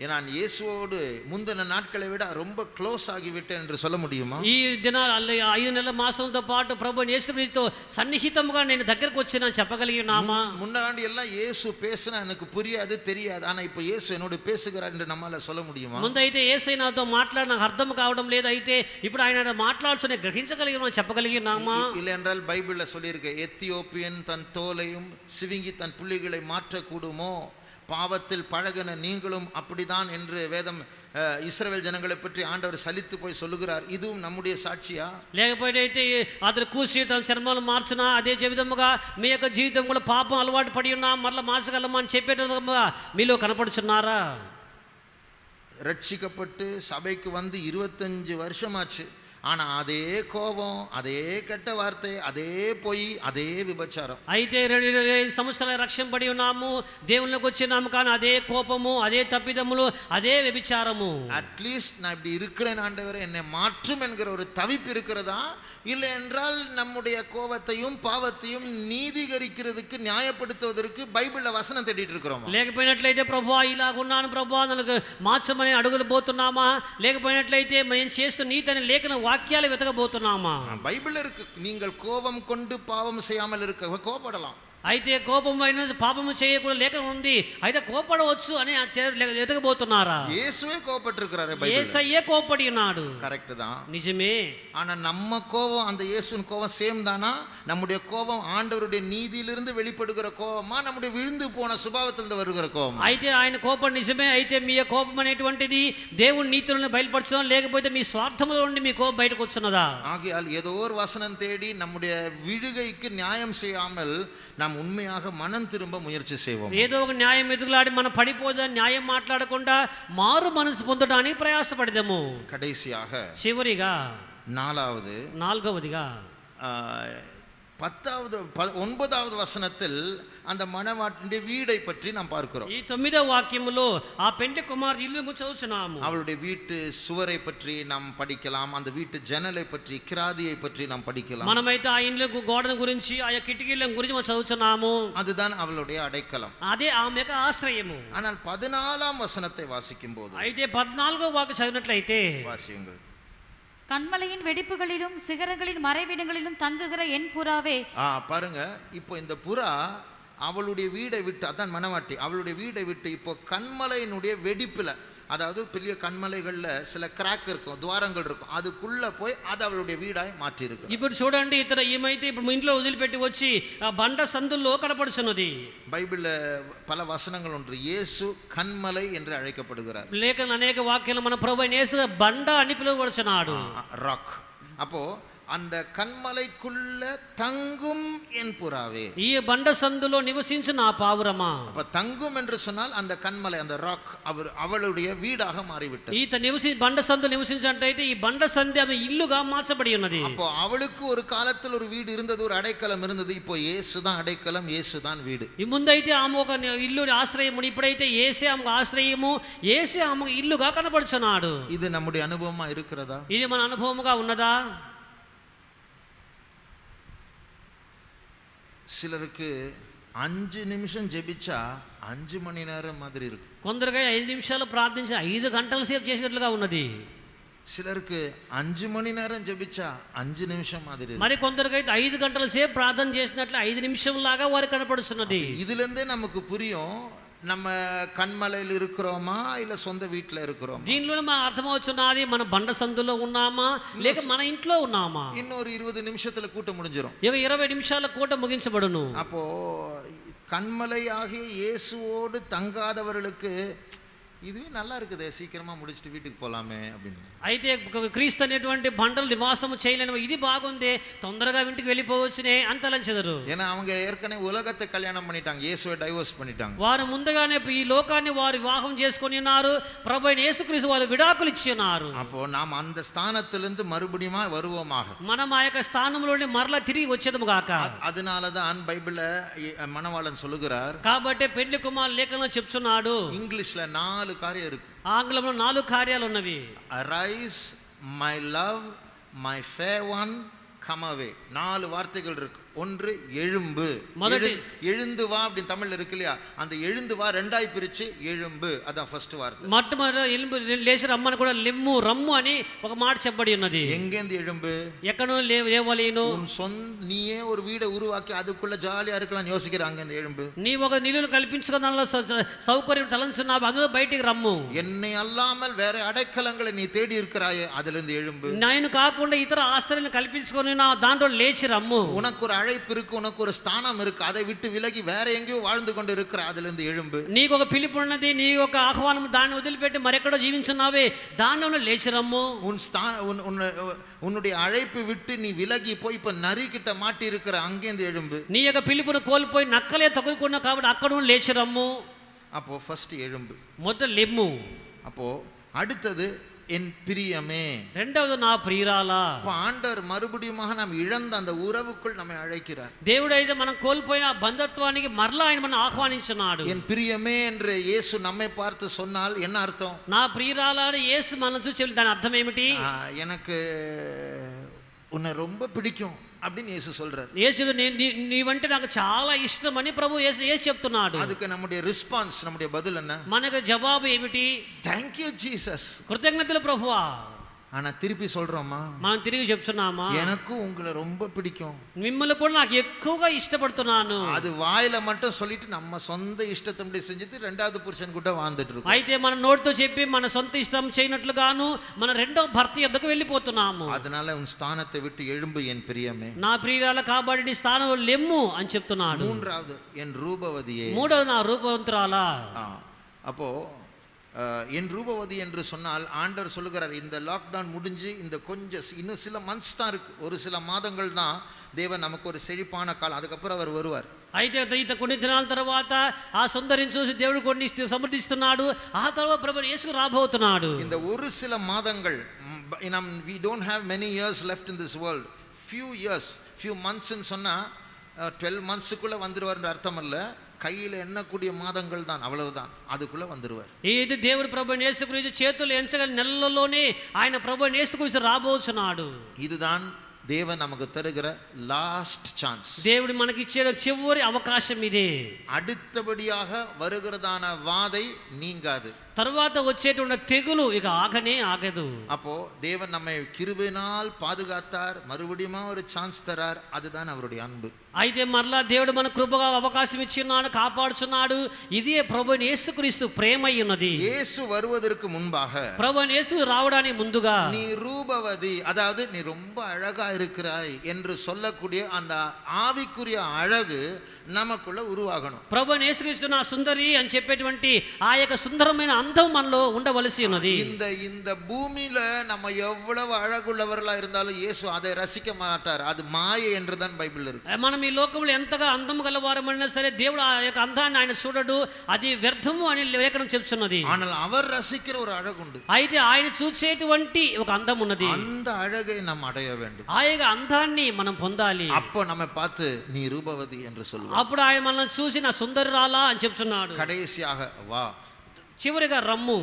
நான் இயேசுவோடு முந்தின நாட்களை விட ரொம்ப க்ளோஸ் ஆகிவிட்டேன் என்று சொல்ல முடியுமா? ఈ దినాలు 5 నెలల మాసంతో పాటు ప్రభువైన యేసుక్రీస్తుతో సన్నిహితంగా నేను దగ్గరకు వచ్చి నేను చెప్పగలిగినామా? முன்னாடி எல்லாம் இயேசு பேசினா எனக்கு புரியாது, தெரியாது. ஆனா இப்போ இயேசு என்னோடு பேசுகிறார் என்று நம்மால சொல்ல முடியுமா? ముందైతే యేసయ్య నాతో మాట్లాడి నాకు అర్థం కావడం లేదు, అయితే ఇప్పుడు ఆయన మాట్లాడుతూనే గ్రహించగలిగిన చెప్పగలిగినామా? இல்லை என்றால் பைபிள்ல சொல்லியிருக்க, எத்தியோப்பியன் தன் தோலையும் சிவிங்கி தன் புள்ளிகளை மாற்றக்கூடுமோ, பாவத்தில் பழகின நீங்களும் அப்படிதான் என்று வேதம் இஸ்ரவேல் ஜனங்களை பற்றி ஆண்டவர் சலித்து போய் சொல்லுகிறார். இதுவும் நம்முடைய சாட்சியா? లేకపోతే అతను కూసి తన చర్మాలు మార్చినా అదే విధముగా మీ యొక్క జీవితం కూడా పాపం అలవాటు పడి ఉన్నా మరలా మార్చగలమా అని చెప్పేటట్టుగా మీలో కనపడుచున్నారా? ரட்சிக்கப்பட்டு சபைக்கு வந்து 25 வருஷமாச்சு, ஆனா அதே கோபம், அதே கெட்ட வார்த்தை, அதே பொய், அதே விபச்சாரம். అయితే 25 సంవత్సరాల రక్షింపబడి ఉన్నాము, దేవుళ్ళకి వచ్చినాము, కానీ అదే కోపము, అదే తప్పిదములు, అదే వ్యభిచారము. அட்லீஸ்ட் நான் இப்படி இருக்கிறேன் ஆண்டவரே என்னை மாற்றும் என்கிற ஒரு தவிப்பு இருக்கிறதா? இல்லை என்றால் நம்முடைய கோபத்தையும் பாவத்தையும் நீதிகரிக்கிறதுக்கு, நியாயப்படுத்துவதற்கு பைபிள்ல வசனம் தேடிட்டு இருக்கிறோமா? లేకపోయినట్లయితే ప్రభువా ఇలాగున్నాను ప్రభువా నన్ను మార్చమని అడుగులు పోతున్నామా? లేకపోయినట్లయితే నేను చేస్తున్న నీతని లేఖన వాక్యాలు వెతకబోతున్నామా? பைபிள் இருக்கு, நீங்கள் கோபம் கொண்டு பாவம் செய்யாமல் இருக்க, கோபப்படலாம். అయితే కోపమైన పాపము చేయకూడదు లేఖనం ఉంది, అయితే కోపడవచ్చు అని ఎదగబోతున్నారా? இயேசுவே கோபப்பட்டிருக்கிறாரு பைபிள்ல. యేసయ్యే కోపడి ఉన్నాడు. கரெக்ட் தான். నిజమే. ஆனா நம்ம கோபம் அந்த இயேசுவின் கோபம் சேம் தானா? நம்முடைய கோபம் ஆண்டவருடைய நீதியிலிருந்து வெளிப்படுகிற கோபமா, நம்முடைய விழுந்து போன சுபாவத்திலிருந்து வருகிற கோபமா? అయితే ఆయన కోపం నిజమే. అయితే మీ కోపం అనేటువంటిది దేవుని నీతిని బయలుపరచడం, లేకపోతే మీ స్వార్థములో నుండి మీ కోపం బయటకు వచ్చున్నదా? ஆகையால் ஏதோ ஒரு வசனம் தேடி நம்முடைய விழுகைக்கு நியாயம் செய்யாமல் நாம் உண்மையாக மனம் திரும்ப முயற்சி செய்வோம். ఏదో ఒక న్యాయం ఎదుగులాడి మనం పడిపోదా న్యాయం మాట్లాడకుండా మారు మనసు పొందడానికి ప్రయాసపడదాము. கடைசியாக చివరిగా நாலாவதுగా 9வது வசனத்தில் அந்த மணவாட்டினுடைய வீடை பற்றி நாம் பார்க்கிறோம். ఈ 9వ వాక్యములో ఆ పెండ్లి కుమార్ ఇల్లు చదువుచున్నాము. அவளுடைய வீட்டு சுவரை பற்றி நாம் படிக்கலாம், அந்த வீட்டு ஜன்னலை பற்றி, கிராதியை பற்றி நாம் படிக்கலாம். మనమైతే ఆ ఇండ్ల గోడను గురించి, ఆ కిటికీల గురించి మనం చదువుచున్నాము. அதுதான் அவளுடைய அடைக்கலம், అదే ఆమె యొక్క ఆశ్రయము. ஆனால் 14ஆம் வசனத்தை வாசிக்கும் போது, అయితే 14వ వాక్యం చదివినట్లయితే, வாசியுங்கள். கண்மலையின் வெடிப்புகளிலும் சிகரங்களின் மறைவிடங்களிலும் தங்குகிற என் புறாவே. பாருங்க, இப்போ இந்த புறா அவளுடைய வீடை விட்டு, அதான் மணவாட்டி, அவளுடைய வீடை விட்டு இப்போ கண்மலையினுடைய வெடிப்புல, அதாவது பெரிய கண்மலைகள்ல சில கிராக் இருக்கும், துவாரங்கள் இருக்கும், அதுக்குள்ள போய் அது அவளுடைய வீடாய் மாற்றி இருக்கு. ఇప్పుడు చూడండి, ఇతర ఏమైతే ఇప్పుడు ఇంట్లో వదిలిపెట్టి వచ్చి ఆ బండ సందుల్లో కనపడుచున్నది. బైబిల్లో பல வசனங்கள் உண்டு, இயேசு கண்மலை என்று அழைக்கப்படுகிறார். లేఖన అనేక వాక్యాలు మన ప్రభువైన యేసు బండ అని పిలువబడుచున్నాడు, ராக். அப்போ அந்த கண்மலைக்குள்ள தங்கும் என் புறாவே, ఈ బండ సందులో నివసించిన ఆ పావురమా. அப்ப தங்கும் என்று சொன்னால் அந்த கண்மலை, அந்த ராக் அவளுடைய வீடாக மாறிவிட்டது. ఈత బండ సందు నివసించినట్టయితే ఈ బండ సంది ఆమె ఇల్లుగా మార్చబడి ఉన్నది. அப்போ அவளுக்கு ஒரு காலத்தில் ஒரு வீடு இருந்தது, ஒரு அடைக்கலம் இருந்தது. இப்போ இயேசு தான் அடைக்கலம், இயேசு தான் வீடு. ఈ ముందైతే ఆమె ఒక ఇల్లు ఆశ్రయము, ఇప్పుడైతే యేసే ఆమె ఆశ్రయము, యేసే ఆమె ఇల్లుగా కనపడుచున్నాడు. இது நம்முடைய அனுபவமா இருக்கிறதா? ఇది మన అనుభవముగా ఉన్నదా? சிலருக்கு 5 நிமிஷம் ஜெபிச்சா 5 மணி நேரம் மாதிரி இருக்கு. కొందరుగా 5 నిమిషాలు ప్రార్థించి 5 గంటల సేపు చేసినట్లుగా ఉన్నది. சிலருக்கு 5 மணி நேரம் ஜெபிச்சா 5 நிமிஷம் மாதிரி இருக்கு. మరి కొందరికైతే 5 గంటల సేపు ప్రార్థన చేసినట్లు 5 నిమిషం లాగా వారికి కనపడుతున్నది. இதிலிருந்தே நமக்கு புரியும் நம்ம கண்மலையில் இருக்கிறோமா இல்ல சொந்த வீட்டில் இருக்கிறோமா. దీనిలో మన అర్థమవుతున్నది, మన బండ సందులో ఉన్నామా లేక మన ఇంట్లో ఉన్నామా. இன்னொரு 20 நிமிஷத்துல கூட்டம் முடிஞ்சிரும். ఇక 20 నిమిషాల కూట ముగించబడును. அப்போ கண்மலையாகிய இயேசுவோடு தங்காதவர்களுக்கு இதுவே நல்லா இருக்குதே, சீக்கிரமா முடிச்சுட்டு வீட்டுக்கு போலாமே அப்படின்னு. అయితే క్రీస్తు అనేటువంటి బండలు నివాసము చేయలేని, ఇది బాగుంది తొందరగా ఇంటికి వెళ్ళిపోవచ్చునే అని తలంచెదరు. ஏன்னா அவங்க ஏற்கனவே உலகத்தை கல்யாணம் பண்ணிட்டாங்க, இயேசுவை டைவோர்ஸ் பண்ணிட்டாங்க. వారు ముందుగానే ఈ లోకాన్ని వారు వివాహం చేసుకొని ఉన్నారు, ప్రభువైన యేసుక్రీస్తు వారు విడాకులు ఇచ్చి ఉన్నారు. அப்போ நாம் அந்த ஸ்தானத்திலிருந்து மறுபடியும் வருவோமாக, మనం ఆ యొక్క స్థానంలోని మరలా తిరిగి వచ్చేదము గాక. அதனாலதான் பைபிள்ல மணவாளன் சொல்லுகிறார், కాబట్టి పెళ్లి కుమార్ లేఖనంలో చెప్తున్నాడు, இங்கிலீஷ்ல 4 காரியம் இருக்கு, ఆంగ్లంలో 4 కార్యాలు ఉన్నవి. Arise my love, my fair one, come away. 4 வார்த்தைகள் இருக்கு. ஒன்று எழும்பு, எழுந்து வா அப்படின்னு தமிழ்ல இருக்கு இல்லையா, அந்த எழுந்து வா ரெண்டாய் பிரிச்சு எழும்பு, அதான் ஃபர்ஸ்ட் வார்த்தை. మొట్టమొదట ఎలుంబు లేచి రమ్మని కూడా లెమ్ము రమ్ము అని ఒక మాట చెప్పబడి ఉన్నది. எங்கேந்து எழும்பு, ఎక్కడో లేవలేను. நீயே ஒரு வீடை உருவாக்கி அதுக்குள்ள ஜாலியா இருக்கலாம் யோசிக்கிறாங்க, இந்த எழும்பு. నీ ఒక నిలువును కల్పించుకున్న సౌకర్యం తలంచున్నావు, అందులో బయటికి రమ్ము. என்னை அல்லாமல் வேற அடைக்கலங்களை நீ தேடி இருக்கிறாயே, அதுல இருந்து எழும்பு. నేను కాకుండా ఇతర ఆస్తులను కల్పించుకొని నా దాంట్లో లేచి రమ్ము. உனக்கு ஒரு அழைப்பு இருக்கு, உனக்கு ஒரு ஸ்தானம் இருக்கு, அதை விட்டு விலகி வேற எங்கேயோ வாழ்ந்து கொண்டு இருக்கிற, அதுல இருந்து எழும்பு. నీకు ఒక పిలుపు ఉన్నది, నీ ఒక ఆహ్వానం, దాన్ని వదిలిపెట్టి మరెక్కడో జీవించున్నావే, దానిలో లేచి రమ్ము. உன்னுடைய அழைப்பு விட்டு நீ விலகி போய் இப்ப நரி கிட்ட மாட்டி இருக்கிற, அங்கேந்து எழும்பு. నీ యొక్క పిలుపును కోల్పోయి నక్కలే తగులుకున్నావు కాబట్టి అక్కడ లేచి రమ్ము. அப்போ ஃபர்ஸ்ட் எழும்பு, మొదట లెమ్ము. அப்போ அடுத்தது என் பிரியமே, రెండవది నా ప్రియురాలా. ஆண்டவர் மறுபடியும் நாம் இழந்த அந்த உறவுக்குள் நம்மை அழைக்கிறார். దేవుడు అయితే మనం కోల్పోయిన బంధత్వానికి మరలా ఆయన మనం ఆహ్వానించున్నాడు. என் பிரியமே என்று இயேசு நம்மை பார்த்து சொன்னால் என்ன அர்த்தம்? నా ప్రియురాలా అని యేసు మనం చూసి దాని అర్థం ఏమిటి? எனக்கு உன்னை ரொம்ப பிடிக்கும் அப்படின்னு இயேசு சொல்றார். యేసు నీవంటే నాకు చాలా ఇష్టం అని ప్రభు యేసు చెప్తున్నాడు. அதுக்கு நம்முடைய ரெஸ்பான்ஸ், நம்முடைய பதில் என்ன? మనకు జవాబు ఏమిటి? Thank you Jesus. కృతజ్ఞతలు ప్రభువా. ஆனா திருப்பி சொல்றோமா, మనం తిరిగి చెప్తున్నామా, எனக்கும் உங்களை ரொம்ப பிடிக்கும், మిమ్మల్ని కూడా నాకు ఎక్కువగా ఇష్టపడుతున్నాను. அது వాయిల மட்டும் சொல்லிட்டு நம்ம சொந்த ఇష్టத்தம்படி செஞ்சுட்டு ரெண்டாவது புருஷன் கூட வாழ்ந்துட்டு இருக்கோம். అయితే మన నోటితో చెప్పి మన సొంత ఇష్టం చేయనట్లుగాను మన రెండో భర్త యొద్దకు వెళ్ళిపోతున్నాము. அதனால உன் ஸ்தானத்தை விட்டு எழும்பு என் பிரியமே, నా ప్రియురాల కాబట్టి నీ స్థానం లెమ్ము అని చెప్తున్నాడు. மூன்றாவது என் ரூபவதியே. మూడవది నా రూపవంతురాలా. அப்போ என் ரூபவதி என்று சொன்னால் ஆண்டவர் சொல்லுகிறார், இந்த லாக்டவுன் முடிஞ்சு இந்த கொஞ்சம் இன்னும் சில மந்த்ஸ் தான் இருக்கு, ஒரு சில மாதங்கள் தான் தேவன் நமக்கு ஒரு செழிப்பான காலம், அதுக்கப்புறம் அவர் வருவார். అయితే ఇంత కొన్ని దినాల తర్వాత ఆ సౌందర్యం చూసి దేవుడు కొన్ని సమృద్ధిస్తున్నాడు. ఆ తర్వాత ప్రభు యేసు రాబోతున్నాడు. இந்த ஒரு சில மாதங்கள், we don't have many years left in this world, few months ன்னு சொன்னா 12 monthsக்குள்ள வந்துருவார்ன்ற அர்த்தம் இல்ல, கையில் எண்ணக்கூடிய மாதங்கள் தான், அவ்வளவுதான், அதுக்குள்ள வந்துருவார். ఇది దేవుడు ప్రభువైన యేసుక్రీస్తు చేతులు ఎంచగల నెలల్లోనే ఆయన ప్రభువైన యేసుక్రీస్తు రాబోతున్నాడు. இதுதான் தேவன் நமக்கு தருகிற லாஸ்ட் சான்ஸ். దేవుడు మనకి ఇచ్చే చివరి అవకాశం ఇదే. அடுத்தபடியாக வருகிறதான வாதை நீங்காது, తర్వాత వచ్చేటువంటి తెగులు ఇక ఆగనే ఆగదు. அப்போ தேவன் நம்மை கிருபையினால் பாதுகாத்தார், மறுபடியும் ஒரு சான்ஸ் தரார், அதுதான் அவருடைய அன்பு. అయితే మరలా దేవుడు మన కృపగా అవకాశం ఇచ్చినాడు, కాపాడుచున్నాడు. ఇదే ప్రభువైన యేసుక్రీస్తు ప్రేమ ఉన్నది. இயேசு வருவதற்கு முன்பாக, ప్రభువైన యేసు రావడానికి ముందుగా, நீ ரூபவதி, அதாவது நீ ரொம்ப அழகா இருக்கிறாய் என்று சொல்லக்கூடிய அந்த ஆவிக்குரிய அழகு நமக்குள்ள உருவாகணும். ప్రభువైన యేసుక్రీస్తు నా సుందరి అని చెప్పేటువంటి ఆ యొక్క సుందరమైన అందం మనలో ఉండవలసి ఉన్నది. இந்த பூமியில நம்ம எவ்வளவு அழகுள்ளவர்களா இருந்தாலும் இயேசு அதை ரசிக்க மாட்டார், அது மாயை என்றுதான் பைபிள் இருக்கு. మనం ఈ లోకంలో ఎంతగా అందము గలవారమైనా సరే దేవుడు ఆ యొక్క అందాన్ని ఆయన చూడడు, అది వ్యర్థము అని లేఖనం చెప్తున్నది. ஆனால் அவர் ரசிக்கிற ஒரு அழகு உண்டு. అయితే ఆయన చూసేటువంటి ఒక అందం ఉన్నది. அந்த அழகை நாம் அடைய வேண்டும். ఆ యొక్క అందాన్ని మనం పొందాలి. அப்போ நம்ம பார்த்து நீ ரூபவதி என்று சொல்லுவோம். అప్పుడు ఆయన మనల్ని చూసి నా సుందరురాలా అని చెప్తున్నాడు. கடைசியாக வா, చివరిగా రమ్ము.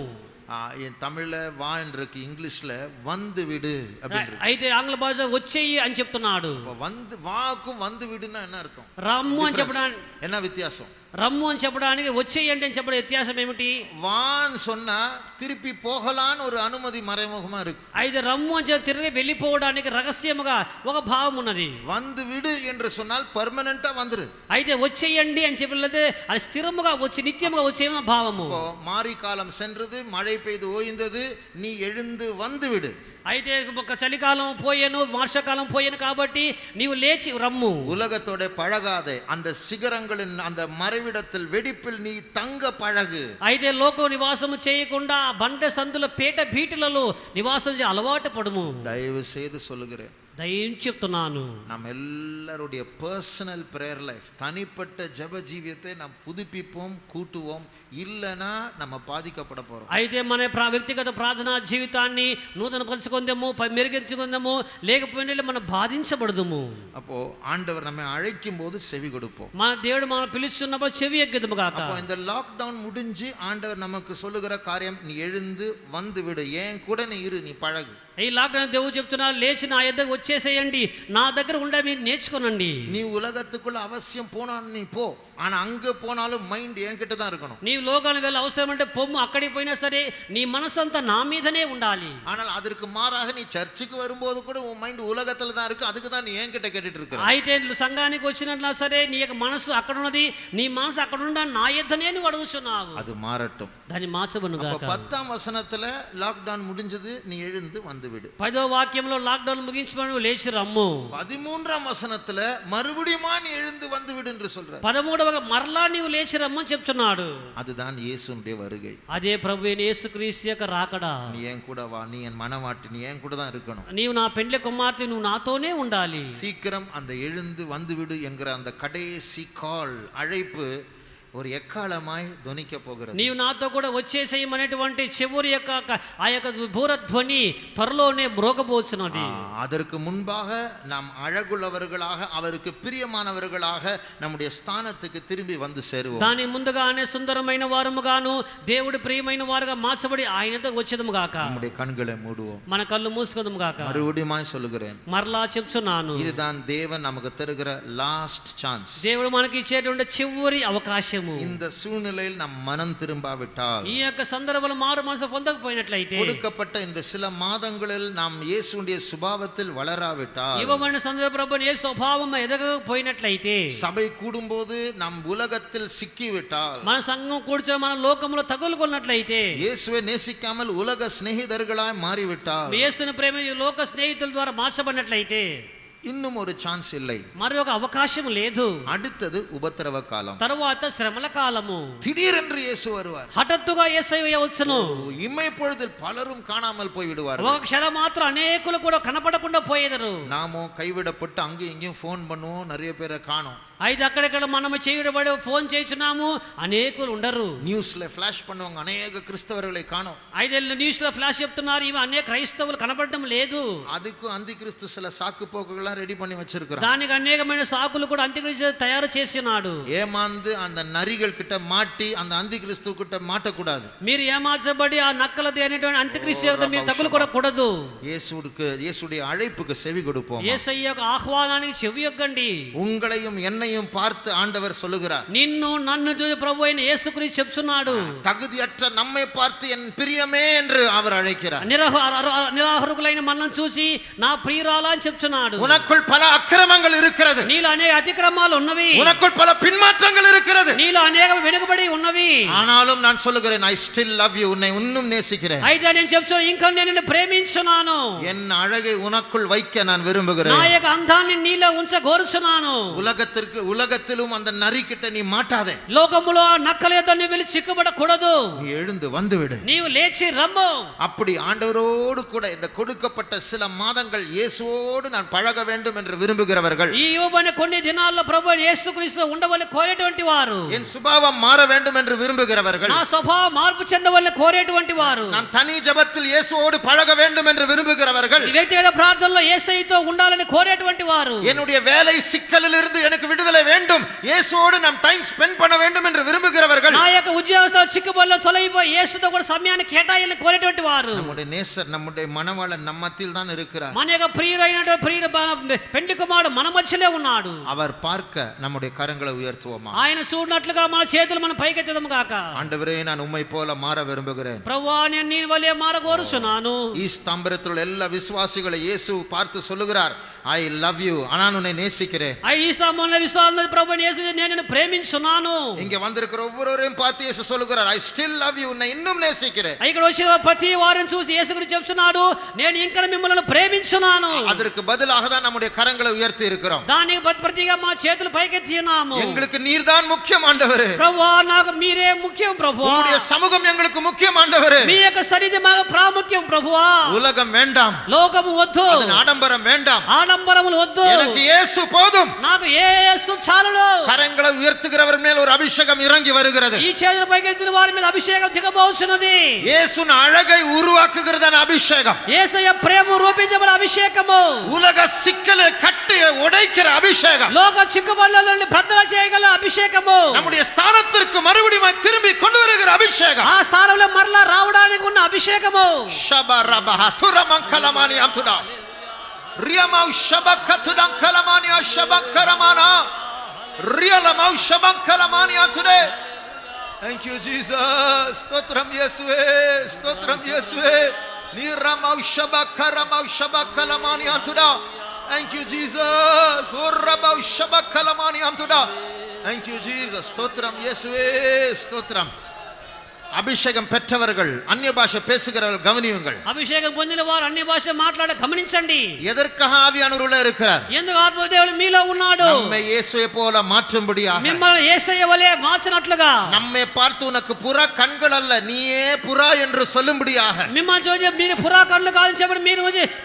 என் தமிழ்ல வா இருக்கு, இங்கிலீஷ்ல வந்து விடு அப்படின்னு. అయితే ఆంగ్ల భాష వచ్చేయి అని చెప్తున్నాడు. வந்து வாக்கும் வந்து விடுன்னா என்ன அர்த்தம்? రమ్ము అని చెప్పడానికి என்ன வித்தியாசம்? రమ్ము అని చెప్పడానికి వచ్చేయండి అని చెప్పడం వ్యత్యాసం ఏమిటి? வான்னு சொன்னா திருப்பி போகலான்னு ஒரு அனுமதி மறைமுகமா இருக்கு. అయితే రమ్ము అని చెప్పి తిరిగి వెళ్ళిపోవడానికి రహస్యముగా ఒక భావం ఉన్నది. வந்து விடு என்று சொன்னால் పర్మనెంటా வந்துரு. అయితే వచ్చేయండి అని చెప్పినది అది స్థిరముగా వచ్చి నిత్యముగా వచ్చే భావము. மாரி காலம் சென்றது, மழை பெய்து ஓய்ந்தது, நீ எழுந்து வந்து விடு. అయితే ఒక చలికాలం పోయాను, వర్షాకాలం పోయాను కాబట్టి నీవు లేచి రమ్ము. உலகத்தோட பழகாதே, அந்த சிகரங்களின் அந்த மறைவிடத்தில் வெடிப்பில் நீ தங்க பழகு. అయితే లోకం నివాసము చేయకుండా బండ సందుల పేట బీటులలో నివాసం అలవాటు పడుము. தயவு செய்து சொல்லுகிறேன், దయ్యం చెప్తున్నాను, நாம் எல்லாருடைய பர்சனல் பிரேயர் லைஃப், தனிப்பட்ட ஜெப ஜீவியத்தை நாம் புதுப்பிப்போம், கூட்டுவோம், இல்லனா நம்ம பாதிக்கப்பட போறோம். అయితే మన వ్యక్తిగత ప్రార్థనా జీవితాన్ని నూతన పరుచుకుందాము, మెరుగించుకుందాము, లేకపోయినా మనం బాధించబడదుము. அப்போ ஆண்டவர் நம்மை அழைக்கும் போது செவி கொடுப்போம். మన దేవుడు మనం పిలుస్తున్నప్పుడు చెవి ఎగ్గదుము గాక. அப்போ இந்த லாக்டவுன் முடிஞ்சு ஆண்டவர் நமக்கு சொல்லுகிற காரியம், நீ எழுந்து வந்து விடு, ஏன் கூட நீ இரு, நீ பழகு. ఈ లాక్డౌన్ దేవుడు చెప్తున్నారు, లేచి నా యొద్దకు వచ్చేసేయండి, నా దగ్గర ఉండే మీరు నేర్చుకోనండి. நீ உலகத்துக்குள்ள அவசியம் போனா நீ போ, ஆனா அங்க போனாலும் மைண்ட் என்கிட்ட தான் இருக்கணும். నీవు లోకానికి వెళ్ళి అవసరం అంటే పొమ్ము, అక్కడికి పోయినా సరే నీ మనసంతా నా మీదనే ఉండాలి. ஆனால் அதற்கு மாறாக நீ சர்ச்சுக்கு வரும்போது கூட உன் மைண்ட் உலகத்துல தான் இருக்கு, அதுக்கு தான் நீ என்கிட்ட கேட்டுட்டு இருக்க. అయితే సంఘానికి వచ్చినట్లా సరే నీ యొక్క మనసు అక్కడ ఉన్నది, నీ మనసు అక్కడ ఉండా నా యొద్దనే నువ్వు అడుగుతున్నావు. அது மாறட்டும். దాన్ని మార్చబడును గాక. 10ஆம் வசனத்துல லாக்டவுன் முடிஞ்சது, நீ எழுந்து வந்து விடு. 10వ వాక్యంలో లాక్డౌన్ ముగించుకొని లేచి రమ్ము. 13ஆம் వచనத்துல மறுபடியும் நீ எழுந்து வந்து விடு என்று சொல்றார். 13వ మరలా నీవు లేచి రమ్మని చెప్తున్నాడు. அதுதான் இயேசுவுடைய வருகை. అదే ప్రభువైన యేసుక్రీస్తు యొక్క రాకడా. நீ என் கூட வா, நீ என் மனவாட்டி, நீ என் கூட தான் இருக்கணும். నీవు నా పెండ్లి కుమార్తె, నువ్వు నాతోనే ఉండాలి. சீக்கிரம் அந்த எழுந்து வந்து விடு என்கிற அந்த கடைசி கால், அழைப்பு ஒரு எக்காலமாய் துணிக்க போகிறது. నీవు నాతో కూడా వచ్చేసేయమనేటువంటి చివరి యొక్క ఆ యొక్క భూరధ్వని త్వరలోనే మ్రోగబోచున్నది. அதற்கு முன்பாக நாம் அழகுள்ளவர்களாக, அவருக்கு பிரியமானவர்களாக நம்முடைய ஸ்தானத்துக்கு திரும்பி வந்து சேருவோம். దాని ముందుగానే సుందరమైన వారముగాను దేవుడి ప్రియమైన వారుగా మార్చబడి ఆయన దగ్గరకు వచ్చేదము గాక. நம்முடைய கண்களை மூடுவோம். మన కళ్ళు మూసుకుందాము గాక. மறுபடியும் சொல்லுகிறேன், మరలా చెప్తున్నాను, இதுதான் தேவன் நமக்கு தருகிற லாஸ்ட் சான்ஸ். దేవుడు మనకి ఇచ్చేటువంటి చివరి అవకాశం. రాజ్యము. இந்த సూழ்நிலையில் நாம் மனம் திரும்பாவிட்டால், ఈ యొక్క సందర్భంలో మారు మనసు పొందకపోయినట్లయితే, கொடுக்கப்பட்ட இந்த சில மாதங்களில் நாம் இயேசுடைய சுபாவத்தில் வளராவிட்டால், ఇవ్వబడిన సందర్భంలో ఏ స్వభావం ఎదగకపోయినట్లయితే, சபை கூடும்போது நாம் உலகத்தில் சிக்கிவிட்டால், మన సంఘం కూర్చొని మన లోకంలో తగులుకున్నట్లయితే, இயேசுவை நேசிக்காமல் உலக சிநேகிதர்களாய் மாறிவிட்டால், యేసుని ప్రేమ ఈ లోక స్నేహితుల ద్వారా మార్చబడినట్లయితే, இன்னும் ஒரு சான்ஸ் இல்லை. మరి ఒక అవకాశం లేదు. அடுத்தது உபத்திரவ காலம். తరువాత శ్రమల కాలము. திடீரென்று இயேசு வருவார். హఠాత్తుగా యేసయ్య వచ్చును. இம்மைப்பொழுதில் பலரும் காணாமல் போய் விடுவார்கள். ఒక క్షణం మాత్రం అనేకులు కూడా కనపడకుండా పోయేదరు. நாமோ கைவிடப்பட்டு அங்கேயும் இங்கேயும் ஃபோன் பண்ணுவோம், நிறைய பேரை காணோம். అయితే అక్కడెక్కడ మనము చేయబడి ఫోన్ చేస్తున్నాము, అనేకులు ఉండరు. நியூஸ்ல ஃபிளாஷ் பண்ணுவாங்க, அநேக கிறிஸ்தவர்களை காணோம். అయితే న్యూస్ లో ఫ్లాష్ చెప్తున్నారు, ఇవి అనేక క్రైస్తవులు కనపడడం లేదు. அதுக்கு அந்தி கிறிஸ்து சில சாக்கு போக்குகள்லாம் ரெடி பண்ணி வச்சிருக்கிறான். దానికి అనేకమైన సాకులు కూడా అంత్యక్రిస్తు తయారు చేసినాడు. ஏமாந்து அந்த நரிகள் கிட்ட மாட்டி அந்த அந்தி கிறிஸ்து கிட்ட மாட்டக்கூடாது. మీరు ఏమార్చబడి ఆ నక్కలది అనేటువంటి అంత్యక్రిస్తు యొక్క మీరు తగులుకోకూడదు. இயேசுடைய அழைப்புக்கு செவி கொடுப்போம். యేసయ్య యొక్క ఆహ్వానానికి చెవియొగ్గండి. உங்களையும் என்னையும் பார்த்து ஆண்டவர் சொல்லுகிறார், నిన్ను నన్ను చూసి ప్రభు అయిన యేసుక్రీస్తు చెప్తున్నాడు. தகுதியற்ற நம்மை பார்த்து என் பிரியமே என்று அவர் அழைக்கிறார். నిరాహరుకులైన మనల్ని చూసి నా ప్రియురాలా అని చెప్తున్నాడు. உனக்குள் பல அக்கிரமங்கள் இருக்கிறது, నీలో అనేక అతిక్రమాలు ఉన్నవి, உனக்குள் பல பின்மாற்றங்கள் இருக்கிறது, నీలో అనేక వెనుకబడి ఉన్నవి. ஆனாலும் நான் சொல்லுகிறேன், I still love you, உன்னை இன்னும் நேசிக்கிறேன். అయితే నేను చెప్తున్నాను, ఇంకా నేను నిన్ను ప్రేమించున్నాను. என் அழகை உனக்குள் வைக்க நான் விரும்புகிறேன். నా యొక్క అందాన్ని నీలో ఉంచ కోరుచున్నాను. உலகத்திலும் அந்த நரி கிட்ட நீ மாட்டாதே. లోకములో ఆ నక్కల యొద్ద నీవు వెళ్ళి చిక్కుబడకూడదు. நீ எழுந்து வந்து விடு. నీవు లేచి రమ్ము. அப்படி ஆண்டவரோடு கூட இந்த கொடுக்கப்பட்ட சில மாதங்கள் இயேசுவோடு நான் பழக வேண்டும் என்று விரும்புகிறவர்கள், ఈ యోబైన కొన్ని దినాల్లో ప్రభువైన యేసుక్రీస్తు ఉండవలె కోరేటువంటి వారు, என் சுபாவம் மாற வேண்டும் என்று விரும்புகிறவர்கள், నా స్వభావం మార్పు చెందవలె కోరేటువంటి వారు, நான் தனி ஜெபத்தில் இயேசுவோடு பழக வேண்டும் என்று விரும்புகிறவர்கள், ఈ వ్యక్తిగత ప్రార్థనలో యేసయ్యతో ఉండాలని కోరేటువంటి వారు, என்னுடைய வேலை சிக்கலில் இருந்து எனக்கு விடுதலை வேண்டும், இயேசுவோடு நாம் டைம் ஸ்பெண்ட் பண்ண வேண்டும் என்று விரும்புகிறவர்கள், నా యొక్క ఉద్యోగస్తుల చిక్కుబడిలో తొలగిపోయి యేసుతో కూడా సమయాన్ని కేటాయాలని కోరేటువంటి వారు. நம்முடைய நேசர், நம்முடைய மணவாளன் நம்ம மத்தியில் தான் இருக்கிறார். మన యొక్క ప్రియుడు పెండ్లి కుమారుడు మన మధ్యలో ఉన్నాడు. அவர் பார்க்க நம்முடைய கரங்களை உயர்த்துவோமா? ఆయన చూడనట్లుగా మన చేతులు మన పైకెత్తదము గాక. ஆண்டவரே, நான் உம்மை போல மாற விரும்புகிறேன். ప్రభువా, నేను నీ వలె మార కోరుచున్నాను. ఈ ஸ்தம்பரத்தில் எல்லா விசுவாசிகளை இயேசு பார்த்து சொல்லுகிறார், I love you, நான் உன்னை நேசிக்கிறேன். ఈ స్తంభంలో విశ్వాసం ప్రభువైన యేసు, నేను నిన్ను ప్రేమించున్నాను. இங்க வந்திருக்கிற ஒவ்வொருவரையும் பார்த்து இயேசு சொல்லுகிறார், I still love you, உன்னை இன்னும் நேசிக்கிறேன். ఇక్కడ వచ్చిన ప్రతి వారిని చూసి యేసు గురించి చెప్తున్నాడు, నేను ఇంకా మిమ్మల్ని ప్రేమించున్నాను. அதற்கு பதிலாக தான் நம்முடைய கரங்களை உயர்த்தி இருக்கிறோம். దానికి ప్రతిగా మా చేతులు పైకెత్తి ఉన్నాము. எங்களுக்கு நீர்தான் முக்கியம் ஆண்டவரே. ప్రభువా, నాకు మీరే ముఖ్యం ప్రభువా. உம்முடைய சமூகம் எங்களுக்கு முக்கியம் ஆண்டவரே. మీ యొక్క సన్నిధి మాకు ప్రాముఖ్యం ప్రభువా. உலகம் வேண்டாம், లోకము వద్దు, அதன் ஆடம்பரம் வேண்டாம், ఆడంబరములు వద్దు, எனக்கு இயேசு போதும். నాకు యేసు చాలును. கரங்களை உயர்த்துகிறவர் மேல் ஒரு அபிஷேகம் இறங்கி வருகிறது. ఈ చేతుల పైకెత్తిన వారి మీద అభిషేకం దిగబోతున్నది. இயேசுவின் அழகை உருவாக்குகிறதான அபிஷேகம், యేసయ్య ప్రేమ రూపించబడిన అభిషేకము, உலக சிக்கலை கட்டி உடைக்கிற அபிஷேகம், లోక చిక్కుబడులను బ్రద్దల చేయగల అభిషేకము, நம்முடைய ஸ்தானத்திற்கு மறுபடியும் திரும்பி கொண்டு வருகிற அபிஷேகம், ఆ స్థానంలో మరలా రావడానికి ఉన్న అభిషేకము. ஷபரபஹ துரமங்கலமானி அம்துடா ரியமௌ ஷபக்கதுடன் கலமானியா ஷபக்கரமானா ரியலமௌ ஷபக்கலமானி அம்துடே. Thank you Jesus. ஸ்தோத்திரம் இயேசுவே, ஸ்தோத்திரம் இயேசுவே. நீரமௌ ஷபக்கரமௌ ஷபக்கலமானி அம்துடா. Thank you Jesus. ஓரபௌ ஷபக்கலமானி அம்துடா. Thank you Jesus. ஸ்தோத்திரம் இயேசுவே, ஸ்தோத்திரம். அபிஷேகம் பெற்றவர்கள் அந்நிய பாஷை பேசுகிறவர்கள் கவனியுங்கள். అభిషేకం పొందిన వారు అన్ని భాష మాట్లాడ గమనించండి. எதற்காக ஆவியானவர் உள்ளே இருக்கிறார்? ఎందుకు ఆత్మదేవుడు మీలో ఉన్నాడు? நம்மை இயேசுவை போல மாற்றும்படியாக, మిమ్మల్ని యేసయ్య వలె మార్చినట్లుగా, நம்மை பார்த்து உனக்கு புறா கண்கள் அல்ல, நீயே புறா என்று சொல்லும்படியாக, మిమ్మల్ని చూసి మీరు పురా కళ్ళు కాదని చెప్పడం,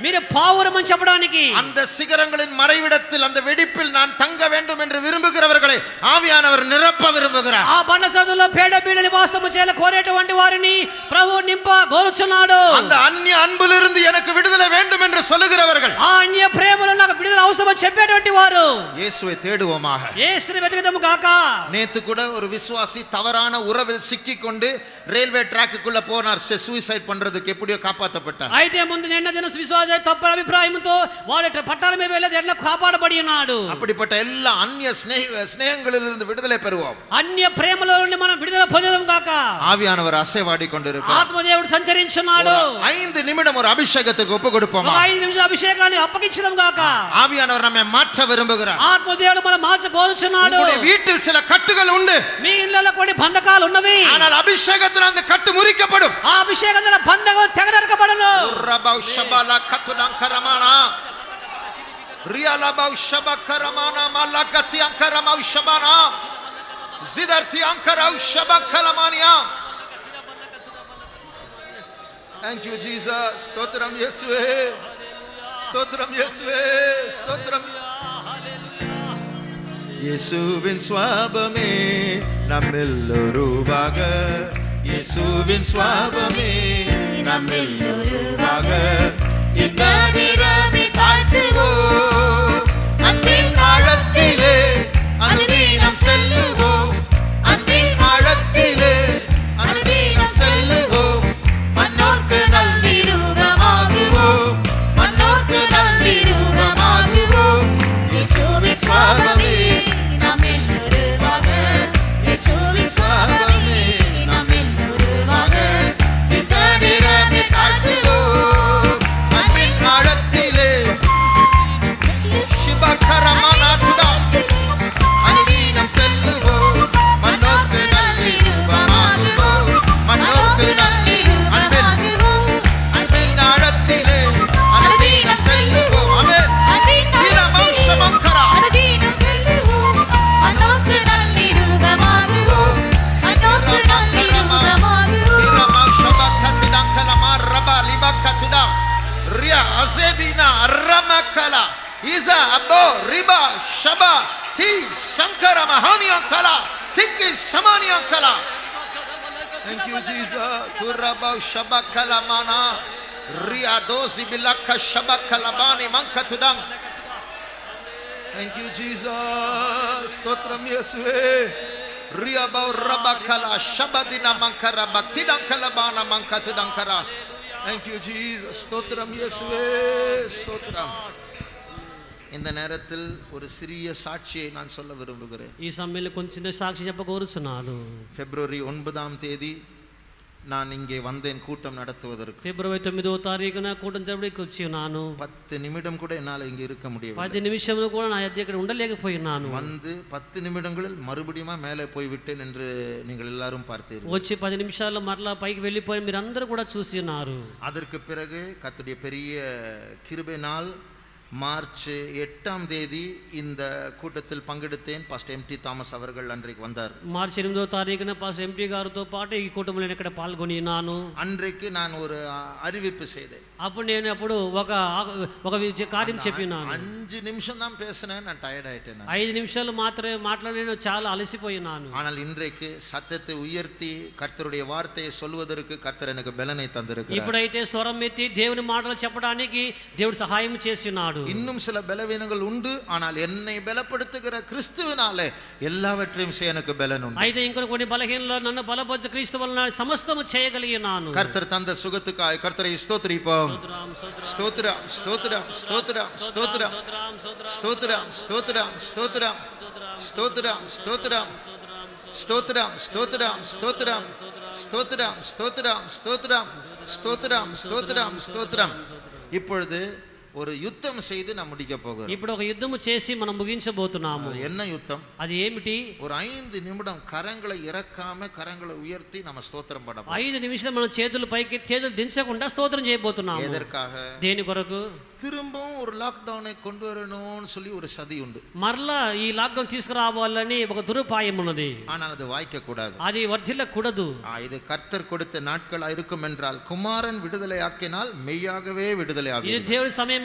మీరు పావురమని చెప్పడానికి, அந்த சிகரங்களின் மறைவிடத்தில் அந்த வெடிப்பில் நான் தங்க வேண்டும் என்று விரும்புகிறவர்களை ஆவியானவர் நிரப்ப விரும்புகிறார். ఆ బండ సదులో పేడ బీడలి వాస్తవము చేయాల కోరేటువంటి వారిని ప్రభు నింప కోరుచున్నాడు. அந்த அந்நிய அன்பிலிருந்து எனக்கு விடுதலை வேண்டும் என்று சொல்லுகிறவர்கள், ఆ అన్య ప్రేమలో నాకు విడుదల అవసరమని చెప్పేటువంటి వారు இயேசுவை தேடுவோமாக. యేసుని వెతుకుదాము గాక. நேத்து கூட ஒரு விசுவாசி தவறான உறவில் சிக்கிக்கொண்டு ரயில்வே ட்ராக்குக்குள்ள போனார், சூசைட் பண்றதுக்கு எப்படியோ காப்பாற்றப்பட்டார். అయితే ముందు నిన్న దిన విశ్వాస తప్ప అభిప్రాయంతో వాడు పట్టాల మీద వెళ్ళేది ఎట్లా కాపాడబడి ఉన్నాడు. அப்படிப்பட்ட எல்லா அந்நிய ஸ்நேகங்களிலிருந்து விடுதலை பெறுவோம். అన్య ప్రేమలో నుండి మనం విడుదల పొందుదాం గాక. ஆவியானவர் அசைவாடி கொண்டிருக்கிறார். ఆత్మదేవుడు సంచరించున్నాడు. 5 நிமிடம் ஒரு அபிஷேகத்துக்கு ஒப்பு கொடுப்போமா? 5 నిమిషాల అభిషేకాన్ని అప్పగించడం గాక. ஆவியானவர் நம்மை மாற்ற விரும்புகிறார். ఆత్మదేవుడు మనం మార్చ కోరుచున్నాడు. உங்களுடைய வீட்டில் சில கட்டுகள் உண்டு. మీ ఇళ్ళలో కొన్ని బంధకాలు ఉన్నవి. ஆனால் అభిషేகத்தில் அந்த కట్టు మురిக்கப்படும். ఆ అభిషేకంలో బంధకం తెగనరకబడును. రబౌ షబల కతులంకరమానా రియలబౌ షబకరమానా మలకతి అంకరమౌ షబనా జిదర్తి అంకరౌ షబకలమానియా. Thank you Jesus. స్తోత్రం యేసువే, స్తోత్రం యేసువే, స్తోత్రం. യേശുവിൻ സ്വാപമേ നമ്മിലൊരുവാക, യേശുവിൻ സ്വാപമേ നമ്മിലൊരുവാക. இந்த நிறமே தாழ்த்துவோ, அன்பின் ஆழத்திலே அனுதினம் செல்லுவோம், அன்பின் ஆழத்திலே அனுதினம் செல்லுவோம். மன்னோர்க்கு நல்லிரூபமாகுவோம், மன்னோர்க்கு நல்லிரூபமாகுவோம். இயேசுவின் ஸ்வாபமே நம்மிலொருவாக, இயேசுவின் ஸ்வாபமே நம்மிலொருவாக. இந்த நிறமே தாழ்த்துவோம், அன்பின் ஆழத்திலே சிவகரமனாதுடா அனுதினம் செல்லுவோம். மன்னோர்க்கு நல்லிரூபமாகுவோம், மன்னோர்க்கு நல்லிரூபமாகுவோம். அன்பின் ஆழத்திலே அனுதினம் செல்லுவோம். ஆமென். வீரமௌ ஷமங்கரா அனுதினம் செல்லுவோம், மன்னோர்க்கு நல்லிரூபமாகுவோம், மன்னோர்க்கு நல்லிரூபமாகுவோம். வீரமௌ ஷபகதிடங்கலமா ரபா லிபகதுடா ரியா அசேபினா ரமகலா இஸா அபோ ரிபா ஷபா தி சங்கர மஹானியங்கலா திக்கி சமானியங்கலா. Thank you Jesus. துரபௌ ஷபகலமானா Riya Doshi பிலக்க ஷபகலபானி மங்கதுடங். Thank you Jesus. స్తోత్రం యేసువే. రియబౌ రబకలా షబదిన మంకర భక్తిడంకలబాన మంకతుడంకర. Thank you Jesus. స్తోత్రం యేసువే, స్తోత్రం. இந்த நேரத்தில் ஒரு சிறிய சாட்சியை நான் சொல்ல விரும்புகிறேன். ఈ సమయంలో కొంచెం సాక్షి చెప్ప కోరుచున్నాను. பிப்ரவரி 9ஆம் தேதி நான் இங்கே வந்தேன் கூட்டம் நடத்துவதற்கு. ఫిబ్రవరి 9వ తారీఖున కూటం జరపడానికి వచ్చి ఉన్నాను. 10 நிமிடம் கூட என்னால் இங்கே இருக்க முடியவில்லை. 10 నిమిషంలో కూడా నా దగ్గర ఉండలేకపోయినాను. வந்து 10 நிமிடங்களில் மறுபடியும் மேலே போய் விட்டேன் என்று நீங்கள் எல்லாரும் பார்த்தீர்கள். వచ్చి 10 నిమిషాల్లో మరలా పైకి వెళ్ళిపోయి మీరు అందరూ కూడా చూసి ఉన్నారు. அதற்கு பிறகு கர்த்தருடைய பெரிய கிருபையினால் மார்ச் 8ஆம் தேதி இந்த கூட்டத்தில் பங்கெடுத்தேன். பாஸ்டர் எம்டி தாமஸ் அவர்கள் அன்றைக்கு வந்தார். మార్చి 8వ తారీఖున పాస్టర్ ఎంపీ గారితో పాటు ఈ కుటుంబంలో నేను ఇక్కడ పాల్గొని ఉన్నాను. அன்றைக்கு நான் ஒரு அறிவிப்பு செய்தேன். అప్పుడు నేను ఒక కార్యం చెప్పినాను. 5 நிமிஷம் தான் பேசினேன், நான் டயர்ட் ஆயிட்டேன். 5 నిమిషాలు మాత్రమే మాట్లాడి నేను చాలా అలసిపోయినాను. ஆனால் இன்றைக்கு சத்தத்தை உயர்த்தி கர்த்தருடைய வார்த்தையை சொல்வதற்கு கர்த்தர் எனக்கு பலனை தந்திருக்கிறார். ఇప్పుడైతే స్వరం ఎత్తి దేవుని మాటలు చెప్పడానికి దేవుడు సహాయం చేస్తున్నాడు. இன்னும் சில பலவீனங்கள் உண்டு, ஆனால் என்னை பலப்படுத்துகிற கிறிஸ்துவினாலே எல்லாவற்றையும் செய்ய எனக்கு பலன் உண்டு. అయితే ఇంకా కొన్ని బలహీనలు నన్ను బలపరచు క్రీస్తు వలన సమస్తము చేయగలిగినాను. கர்த்தர் தந்த சுகத்துக்காய் கர்த்தரை ஸ்தோத்திரிப்போம். ஸ்தோத்திரம் ஸ்தோத்திரம் ஸ்தோத்திரம் ஸ்தோத்திரம் ஸ்தோத்திரம் ஸ்தோத்திரம் ஸ்தோத்திரம் ஸ்தோத்திரம் ஸ்தோத்திரம் ஸ்தோத்திரம் ஸ்தோத்திரம் ஸ்தோத்திரம் ஸ்தோத்திரம் ஸ்தோத்திரம் ஸ்தோத்திரம் ஸ்தோத்திரம் ஸ்தோத்திரம் ஸ்தோத்திரம். இப்பொழுது ஒரு யுத்தம் செய்து நாம் முடிக்க போகிறோம். ఇప్పుడు ఒక యుద్ధము చేసి మనం ముగించబోతున్నాము. என்ன யுத்தம்? అది ఏమిటి? ஒரு 5 நிமிடம் கரங்களை இறக்காம கரங்களை உயர்த்தி நம்ம ஸ்தோத்திரம் பண்ண போறோம். 5 నిమిషాలు మనం చేతులు పైకి చేతులు దించకుండా స్తోత్రం చేయబోతున్నాము. எதற்காக? దేని కొరకు? திரும்பவும் ஒரு லாக்டவுனை கொண்டு வரணும்னு சொல்லி ஒரு சதி உண்டு. మరలా ఈ లాక్డౌన్ తీసుకురావాలని ఒక దురుపాయం ఉన్నది. ஆனால் அது வாய்க்க கூடாது. అది వర్ధిల్లకూడదు. இது கர்த்தர் கொடுத்த நாட்களா இருக்கும் என்றால் குமாரன் விடுதலை ஆக்கினால் மெய்யாகவே விடுதலை ఇది ஆகும். దేవుడి సమయం